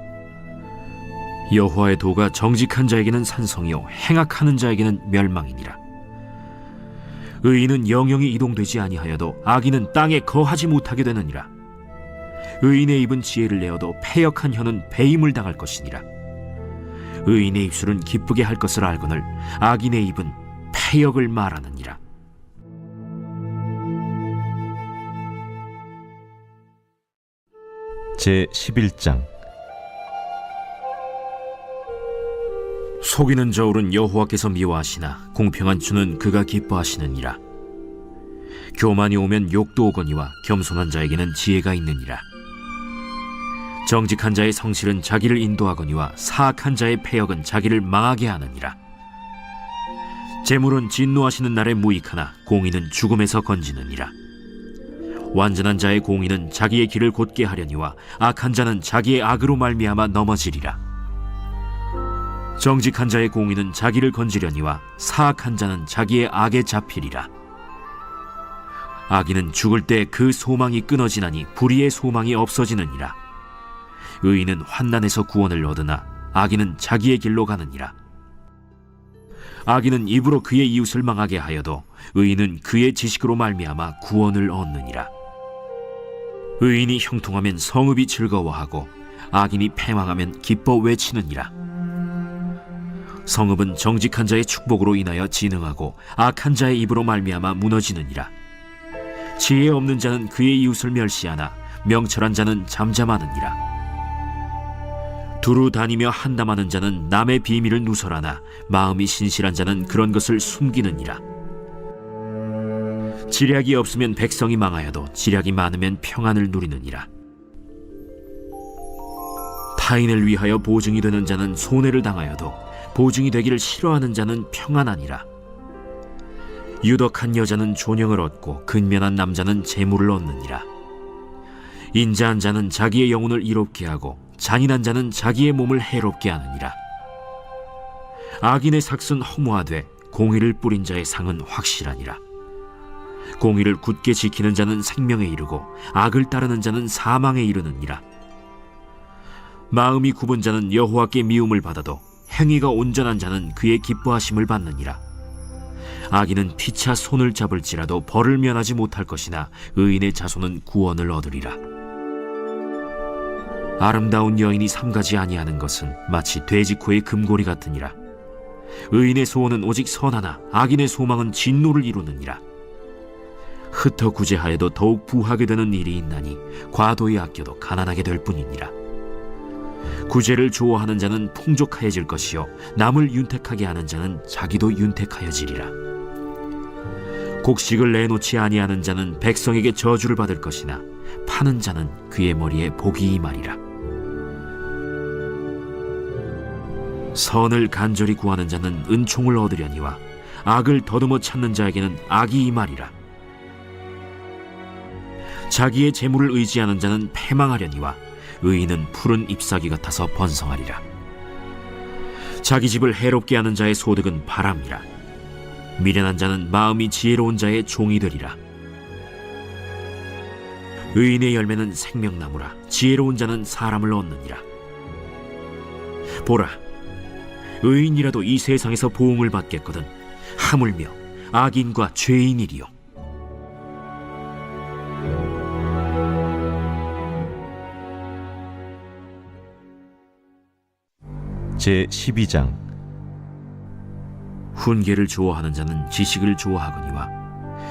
여호와의 도가 정직한 자에게는 산성이요 행악하는 자에게는 멸망이니라. 의인은 영영이 이동되지 아니하여도 악인은 땅에 거하지 못하게 되느니라. 의인의 입은 지혜를 내어도 패역한 혀는 배임을 당할 것이니라. 의인의 입술은 기쁘게 할 것을 알거늘 악인의 입은 패역을 말하느니라. 제 11장. 속이는 저울은 여호와께서 미워하시나 공평한 주는 그가 기뻐하시느니라. 교만이 오면 욕도 오거니와 겸손한 자에게는 지혜가 있느니라. 정직한 자의 성실은 자기를 인도하거니와 사악한 자의 패역은 자기를 망하게 하느니라. 재물은 진노하시는 날에 무익하나 공의는 죽음에서 건지느니라. 완전한 자의 공의는 자기의 길을 곧게 하려니와 악한 자는 자기의 악으로 말미암아 넘어지리라. 정직한 자의 공의는 자기를 건지려니와 사악한 자는 자기의 악에 잡히리라. 악인은 죽을 때 그 소망이 끊어지나니 불의의 소망이 없어지느니라. 의인은 환난에서 구원을 얻으나 악인은 자기의 길로 가느니라. 악인은 입으로 그의 이웃을 망하게 하여도 의인은 그의 지식으로 말미암아 구원을 얻느니라. 의인이 형통하면 성읍이 즐거워하고 악인이 패망하면 기뻐 외치느니라. 성읍은 정직한 자의 축복으로 인하여 진흥하고 악한 자의 입으로 말미암아 무너지느니라. 지혜 없는 자는 그의 이웃을 멸시하나 명철한 자는 잠잠하느니라. 두루 다니며 한담하는 자는 남의 비밀을 누설하나 마음이 신실한 자는 그런 것을 숨기느니라. 지략이 없으면 백성이 망하여도 지략이 많으면 평안을 누리느니라. 타인을 위하여 보증이 되는 자는 손해를 당하여도 보증이 되기를 싫어하는 자는 평안하니라. 유덕한 여자는 존영을 얻고 근면한 남자는 재물을 얻느니라. 인자한 자는 자기의 영혼을 이롭게 하고 잔인한 자는 자기의 몸을 해롭게 하느니라. 악인의 삭은 허무하되 공의를 뿌린 자의 상은 확실하니라. 공의를 굳게 지키는 자는 생명에 이르고 악을 따르는 자는 사망에 이르느니라. 마음이 굽은 자는 여호와께 미움을 받아도 행위가 온전한 자는 그의 기뻐하심을 받느니라. 악인은 피차 손을 잡을지라도 벌을 면하지 못할 것이나 의인의 자손은 구원을 얻으리라. 아름다운 여인이 삼가지 아니하는 것은 마치 돼지코의 금고리 같으니라. 의인의 소원은 오직 선하나 악인의 소망은 진노를 이루느니라. 흩어 구제하여도 더욱 부하게 되는 일이 있나니 과도히 아껴도 가난하게 될 뿐이니라. 구제를 좋아하는 자는 풍족하여질 것이요 남을 윤택하게 하는 자는 자기도 윤택하여지리라. 곡식을 내놓지 아니하는 자는 백성에게 저주를 받을 것이나 파는 자는 그의 머리에 복이 임하리라. 선을 간절히 구하는 자는 은총을 얻으려니와 악을 더듬어 찾는 자에게는 악이 임하리라. 자기의 재물을 의지하는 자는 패망하려니와 의인은 푸른 잎사귀 같아서 번성하리라. 자기 집을 해롭게 하는 자의 소득은 바람이라. 미련한 자는 마음이 지혜로운 자의 종이 되리라. 의인의 열매는 생명나무라. 지혜로운 자는 사람을 얻느니라. 보라, 의인이라도 이 세상에서 보응을 받겠거든 하물며 악인과 죄인이리요. 제 12장. 훈계를 좋아하는 자는 지식을 좋아하거니와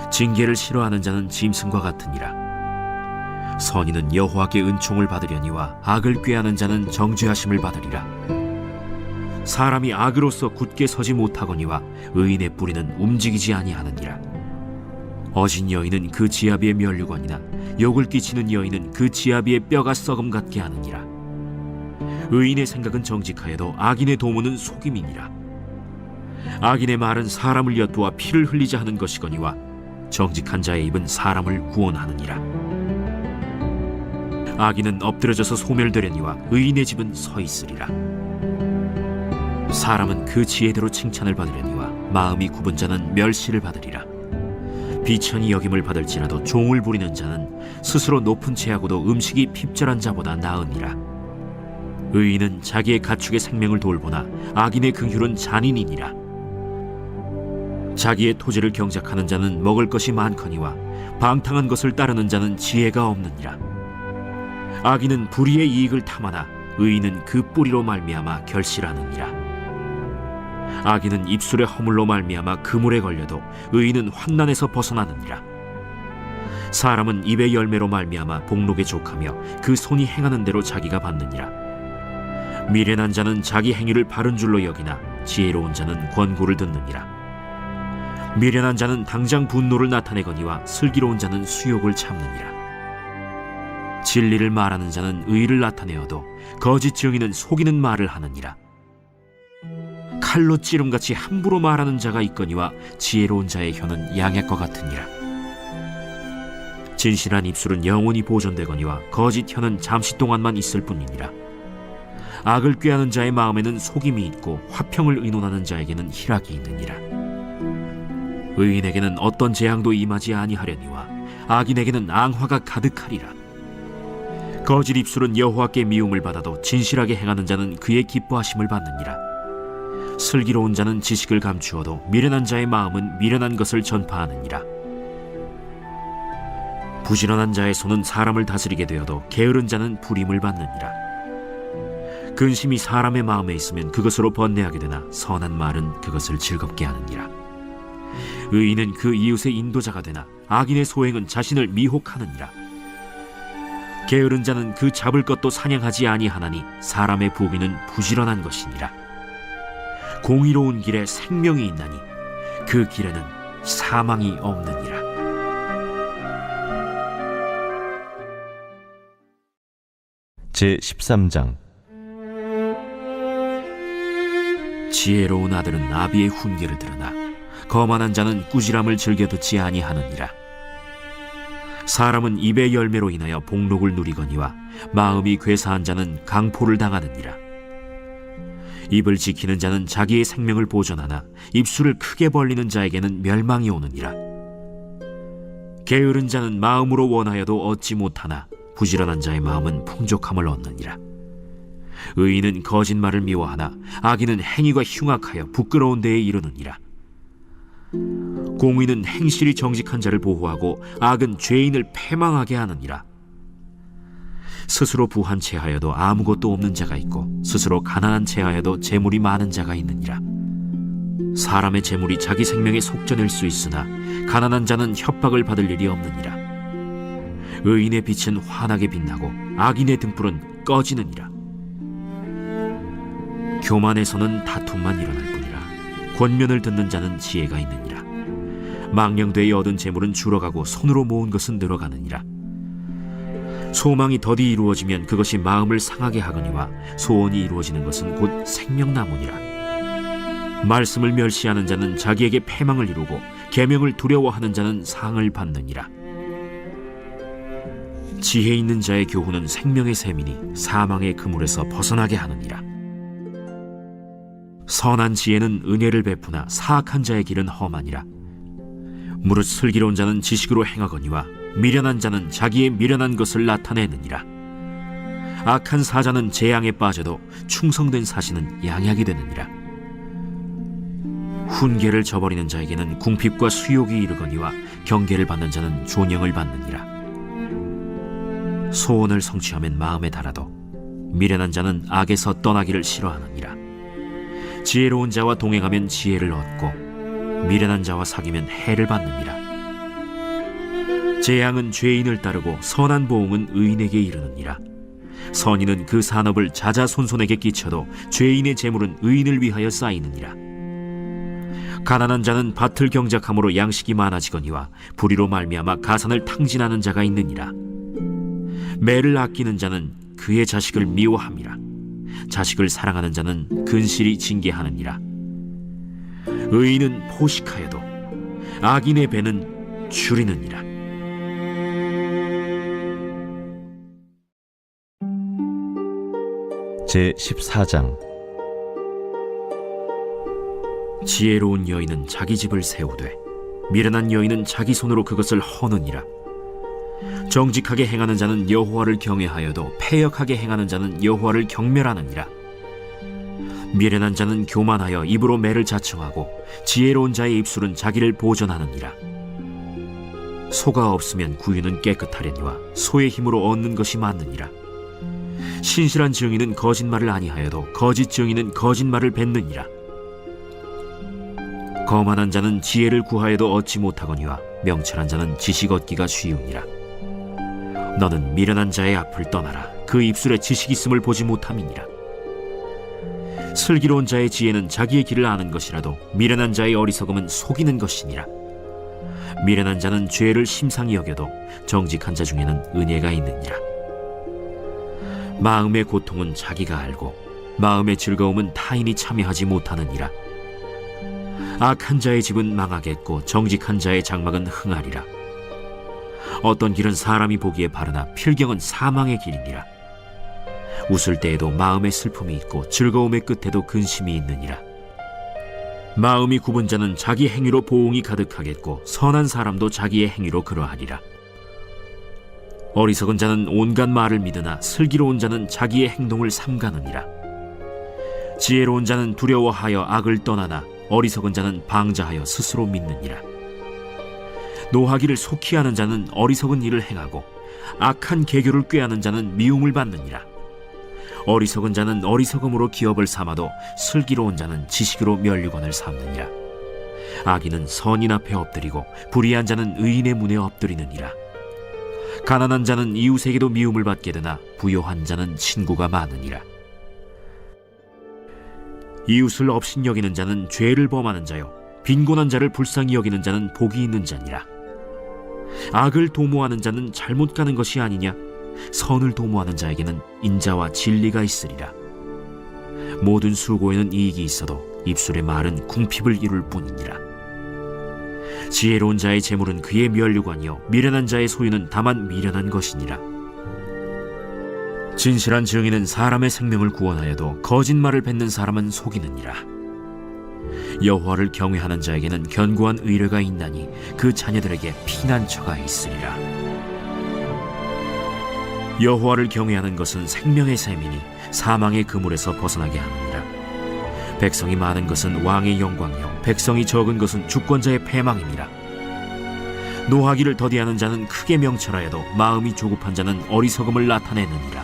징계를 싫어하는 자는 짐승과 같으니라. 선인은 여호와께 은총을 받으려니와 악을 꾀하는 자는 정죄하심을 받으리라. 사람이 악으로서 굳게 서지 못하거니와 의인의 뿌리는 움직이지 아니하느니라. 어진 여인은 그 지아비의 면류관이나 욕을 끼치는 여인은 그 지아비의 뼈가 썩음 같게 하느니라. 의인의 생각은 정직하여도 악인의 도모는 속임이니라. 악인의 말은 사람을 엿보아 피를 흘리자 하는 것이거니와 정직한 자의 입은 사람을 구원하느니라. 악인은 엎드려져서 소멸되려니와 의인의 집은 서 있으리라. 사람은 그 지혜대로 칭찬을 받으려니와 마음이 굽은 자는 멸시를 받으리라. 비천히 여김을 받을지라도 종을 부리는 자는 스스로 높은 채하고도 음식이 핍절한 자보다 나으니라. 의인은 자기의 가축의 생명을 돌보나 악인의 긍휼은 잔인이니라. 자기의 토지를 경작하는 자는 먹을 것이 많거니와 방탕한 것을 따르는 자는 지혜가 없느니라. 악인은 불의의 이익을 탐하나 의인은 그 뿌리로 말미암아 결실하느니라. 악인은 입술의 허물로 말미암아 그물에 걸려도 의인은 환난에서 벗어나느니라. 사람은 입의 열매로 말미암아 복록에 족하며 그 손이 행하는 대로 자기가 받느니라. 미련한 자는 자기 행위를 바른 줄로 여기나 지혜로운 자는 권고를 듣느니라. 미련한 자는 당장 분노를 나타내거니와 슬기로운 자는 수욕을 참느니라. 진리를 말하는 자는 의를 나타내어도 거짓 증인은 속이는 말을 하느니라. 칼로 찌름같이 함부로 말하는 자가 있거니와 지혜로운 자의 혀는 양약과 같으니라. 진실한 입술은 영원히 보존되거니와 거짓 혀는 잠시 동안만 있을 뿐이니라. 악을 꾀하는 자의 마음에는 속임이 있고 화평을 의논하는 자에게는 희락이 있느니라. 의인에게는 어떤 재앙도 임하지 아니하려니와 악인에게는 앙화가 가득하리라. 거짓 입술은 여호와께 미움을 받아도 진실하게 행하는 자는 그의 기뻐하심을 받느니라. 슬기로운 자는 지식을 감추어도 미련한 자의 마음은 미련한 것을 전파하느니라. 부지런한 자의 손은 사람을 다스리게 되어도 게으른 자는 불임을 받느니라. 근심이 사람의 마음에 있으면 그것으로 번뇌하게 되나 선한 말은 그것을 즐겁게 하느니라. 의인은 그 이웃의 인도자가 되나 악인의 소행은 자신을 미혹하느니라. 게으른 자는 그 잡을 것도 사냥하지 아니하나니 사람의 부귀는 부지런한 것이니라. 공의로운 길에 생명이 있나니 그 길에는 사망이 없느니라. 제13장. 지혜로운 아들은 아비의 훈계를 들으나 거만한 자는 꾸지람을 즐겨 듣지 아니하느니라. 사람은 입의 열매로 인하여 복록을 누리거니와 마음이 괴사한 자는 강포를 당하느니라. 입을 지키는 자는 자기의 생명을 보존하나 입술을 크게 벌리는 자에게는 멸망이 오느니라. 게으른 자는 마음으로 원하여도 얻지 못하나 부지런한 자의 마음은 풍족함을 얻느니라. 의인은 거짓말을 미워하나 악인은 행위가 흉악하여 부끄러운 데에 이르느니라. 공의는 행실이 정직한 자를 보호하고 악은 죄인을 패망하게 하느니라. 스스로 부한 채하여도 아무것도 없는 자가 있고 스스로 가난한 채하여도 재물이 많은 자가 있느니라. 사람의 재물이 자기 생명에 속전일 수 있으나 가난한 자는 협박을 받을 일이 없느니라. 의인의 빛은 환하게 빛나고 악인의 등불은 꺼지느니라. 교만에서는 다툼만 일어날 뿐이라. 권면을 듣는 자는 지혜가 있느니라. 망령되이 얻은 재물은 줄어가고 손으로 모은 것은 늘어가느니라. 소망이 더디 이루어지면 그것이 마음을 상하게 하거니와 소원이 이루어지는 것은 곧 생명나무니라. 말씀을 멸시하는 자는 자기에게 패망을 이루고 계명을 두려워하는 자는 상을 받느니라. 지혜 있는 자의 교훈은 생명의 샘이니 사망의 그물에서 벗어나게 하느니라. 선한 지혜는 은혜를 베푸나 사악한 자의 길은 험하니라. 무릇 슬기로운 자는 지식으로 행하거니와 미련한 자는 자기의 미련한 것을 나타내느니라. 악한 사자는 재앙에 빠져도 충성된 사신은 양약이 되느니라. 훈계를 저버리는 자에게는 궁핍과 수욕이 이르거니와 경계를 받는 자는 존영을 받느니라. 소원을 성취하면 마음에 달아도 미련한 자는 악에서 떠나기를 싫어하느니라. 지혜로운 자와 동행하면 지혜를 얻고 미련한 자와 사귀면 해를 받느니라. 재앙은 죄인을 따르고 선한 보응은 의인에게 이르느니라. 선인은 그 산업을 자자손손에게 끼쳐도 죄인의 재물은 의인을 위하여 쌓이느니라. 가난한 자는 밭을 경작함으로 양식이 많아지거니와 불의로 말미암아 가산을 탕진하는 자가 있느니라. 매를 아끼는 자는 그의 자식을 미워함이라. 자식을 사랑하는 자는 근실이 징계하느니라. 의인은 포식하여도 악인의 배는 줄이느니라. 제 14장. 지혜로운 여인은 자기 집을 세우되 미련한 여인은 자기 손으로 그것을 허느니라. 정직하게 행하는 자는 여호와를 경외하여도 패역하게 행하는 자는 여호와를 경멸하느니라. 미련한 자는 교만하여 입으로 매를 자청하고 지혜로운 자의 입술은 자기를 보전하느니라. 소가 없으면 구유는 깨끗하려니와 소의 힘으로 얻는 것이 많느니라. 신실한 증인은 거짓말을 아니하여도 거짓 증인은 거짓말을 뱉느니라. 거만한 자는 지혜를 구하여도 얻지 못하거니와 명철한 자는 지식 얻기가 쉬우니라. 너는 미련한 자의 앞을 떠나라. 그 입술에 지식 있음을 보지 못함이니라. 슬기로운 자의 지혜는 자기의 길을 아는 것이라도 미련한 자의 어리석음은 속이는 것이니라. 미련한 자는 죄를 심상히 여겨도 정직한 자 중에는 은혜가 있느니라. 마음의 고통은 자기가 알고 마음의 즐거움은 타인이 참여하지 못하느니라. 악한 자의 집은 망하겠고 정직한 자의 장막은 흥하리라. 어떤 길은 사람이 보기에 바르나 필경은 사망의 길이니라. 웃을 때에도 마음에 슬픔이 있고 즐거움의 끝에도 근심이 있느니라. 마음이 굽은 자는 자기 행위로 보응이 가득하겠고 선한 사람도 자기의 행위로 그러하리라. 어리석은 자는 온갖 말을 믿으나 슬기로운 자는 자기의 행동을 삼가느니라. 지혜로운 자는 두려워하여 악을 떠나나 어리석은 자는 방자하여 스스로 믿느니라. 노하기를 속히 하는 자는 어리석은 일을 행하고 악한 계교를 꾀하는 자는 미움을 받느니라. 어리석은 자는 어리석음으로 기업을 삼아도 슬기로운 자는 지식으로 면류관을 삼느니라. 악인은 선인 앞에 엎드리고 불의한 자는 의인의 문에 엎드리느니라. 가난한 자는 이웃에게도 미움을 받게 되나 부요한 자는 친구가 많으니라. 이웃을 업신여기는 자는 죄를 범하는 자요 빈곤한 자를 불쌍히 여기는 자는 복이 있는 자니라. 악을 도모하는 자는 잘못 가는 것이 아니냐? 선을 도모하는 자에게는 인자와 진리가 있으리라. 모든 수고에는 이익이 있어도 입술의 말은 궁핍을 이룰 뿐이니라. 지혜로운 자의 재물은 그의 면류관이요 미련한 자의 소유는 다만 미련한 것이니라. 진실한 증인은 사람의 생명을 구원하여도 거짓말을 뱉는 사람은 속이느니라. 여호와를 경외하는 자에게는 견고한 의뢰가 있나니 그 자녀들에게 피난처가 있으리라. 여호와를 경외하는 것은 생명의 샘이니 사망의 그물에서 벗어나게 하느니라. 백성이 많은 것은 왕의 영광이요 백성이 적은 것은 주권자의 패망이니라. 노하기를 더디하는 자는 크게 명철하여도 마음이 조급한 자는 어리석음을 나타내느니라.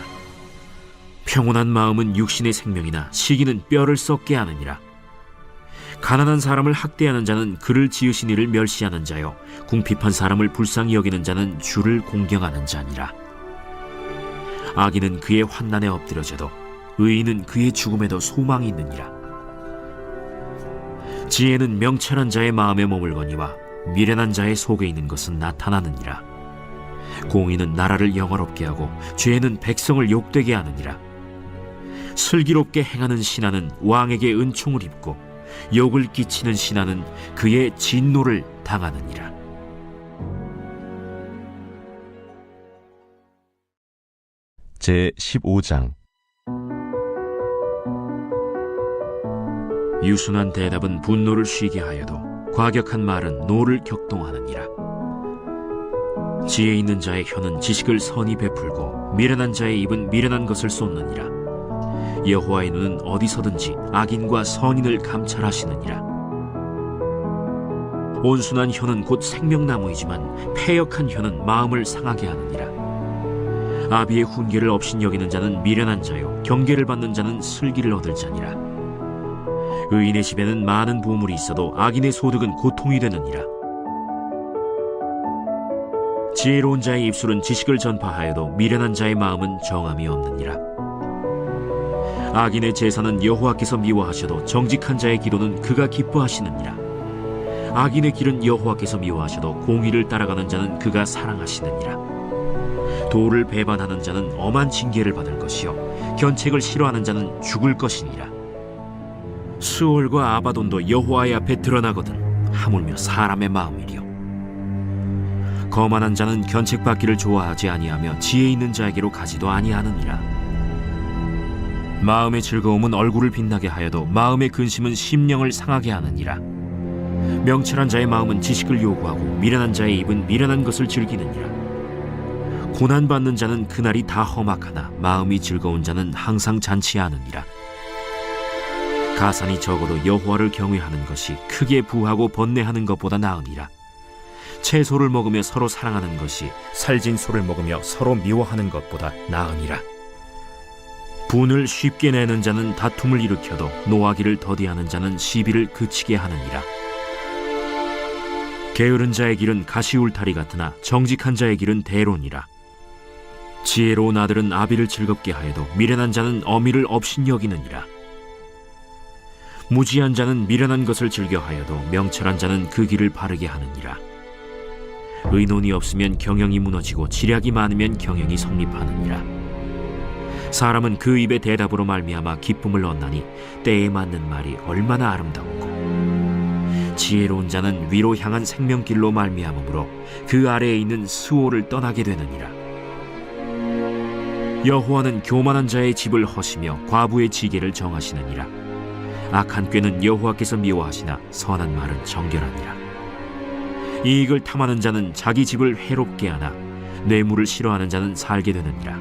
평온한 마음은 육신의 생명이나 시기는 뼈를 썩게 하느니라. 가난한 사람을 학대하는 자는 그를 지으신 이를 멸시하는 자요 궁핍한 사람을 불쌍히 여기는 자는 주를 공경하는 자니라. 악인은 그의 환난에 엎드려져도 의인은 그의 죽음에도 소망이 있느니라. 지혜는 명철한 자의 마음에 머물거니와 미련한 자의 속에 있는 것은 나타나느니라. 공의는 나라를 영화롭게 하고 죄는 백성을 욕되게 하느니라. 슬기롭게 행하는 신하는 왕에게 은총을 입고 욕을 끼치는 신하는 그의 진노를 당하느니라. 제 15장. 유순한 대답은 분노를 쉬게 하여도 과격한 말은 노를 격동하느니라. 지혜 있는 자의 혀는 지식을 선히 베풀고 미련한 자의 입은 미련한 것을 쏟느니라. 여호와의 눈은 어디서든지 악인과 선인을 감찰하시느니라. 온순한 혀는 곧 생명나무이지만 패역한 혀는 마음을 상하게 하느니라. 아비의 훈계를 업신여기는 자는 미련한 자요 경계를 받는 자는 슬기를 얻을 자니라. 의인의 집에는 많은 보물이 있어도 악인의 소득은 고통이 되느니라. 지혜로운 자의 입술은 지식을 전파하여도 미련한 자의 마음은 정함이 없느니라. 악인의 제사는 여호와께서 미워하셔도 정직한 자의 기도는 그가 기뻐하시느니라. 악인의 길은 여호와께서 미워하셔도 공의를 따라가는 자는 그가 사랑하시느니라. 도를 배반하는 자는 엄한 징계를 받을 것이요 견책을 싫어하는 자는 죽을 것이니라. 수올과 아바돈도 여호와의 앞에 드러나거든 하물며 사람의 마음이리요. 거만한 자는 견책받기를 좋아하지 아니하며 지혜 있는 자에게로 가지도 아니하느니라. 마음의 즐거움은 얼굴을 빛나게 하여도 마음의 근심은 심령을 상하게 하느니라. 명철한 자의 마음은 지식을 요구하고 미련한 자의 입은 미련한 것을 즐기느니라. 고난받는 자는 그날이 다 험악하나 마음이 즐거운 자는 항상 잔치하느니라. 가산이 적어도 여호와를 경외하는 것이 크게 부하고 번뇌하는 것보다 나으니라. 채소를 먹으며 서로 사랑하는 것이 살진 소를 먹으며 서로 미워하는 것보다 나으니라. 분을 쉽게 내는 자는 다툼을 일으켜도 노하기를 더디하는 자는 시비를 그치게 하느니라. 게으른 자의 길은 가시울타리 같으나 정직한 자의 길은 대론이라. 지혜로운 아들은 아비를 즐겁게 하여도 미련한 자는 어미를 업신여기느니라. 무지한 자는 미련한 것을 즐겨하여도 명철한 자는 그 길을 바르게 하느니라. 의논이 없으면 경영이 무너지고 지략이 많으면 경영이 성립하느니라. 사람은 그 입의 대답으로 말미암아 기쁨을 얻나니 때에 맞는 말이 얼마나 아름다웠고, 지혜로운 자는 위로 향한 생명길로 말미암으므로 그 아래에 있는 수호를 떠나게 되느니라. 여호와는 교만한 자의 집을 허시며 과부의 지게를 정하시느니라. 악한 꾀는 여호와께서 미워하시나 선한 말은 정결하니라. 이익을 탐하는 자는 자기 집을 해롭게 하나 뇌물을 싫어하는 자는 살게 되느니라.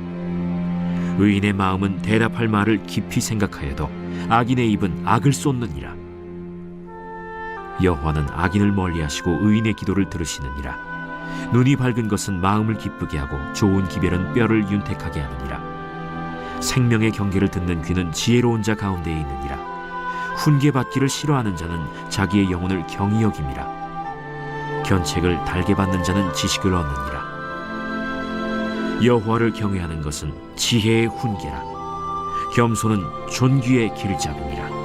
의인의 마음은 대답할 말을 깊이 생각하여도 악인의 입은 악을 쏟느니라. 여호와는 악인을 멀리하시고 의인의 기도를 들으시느니라. 눈이 밝은 것은 마음을 기쁘게 하고 좋은 기별은 뼈를 윤택하게 하느니라. 생명의 경계를 듣는 귀는 지혜로운 자 가운데에 있느니라. 훈계받기를 싫어하는 자는 자기의 영혼을 경히 여김이라. 견책을 달게 받는 자는 지식을 얻느니라. 여호와를 경외하는 것은 지혜의 훈계라. 겸손은 존귀의 길잡이니라.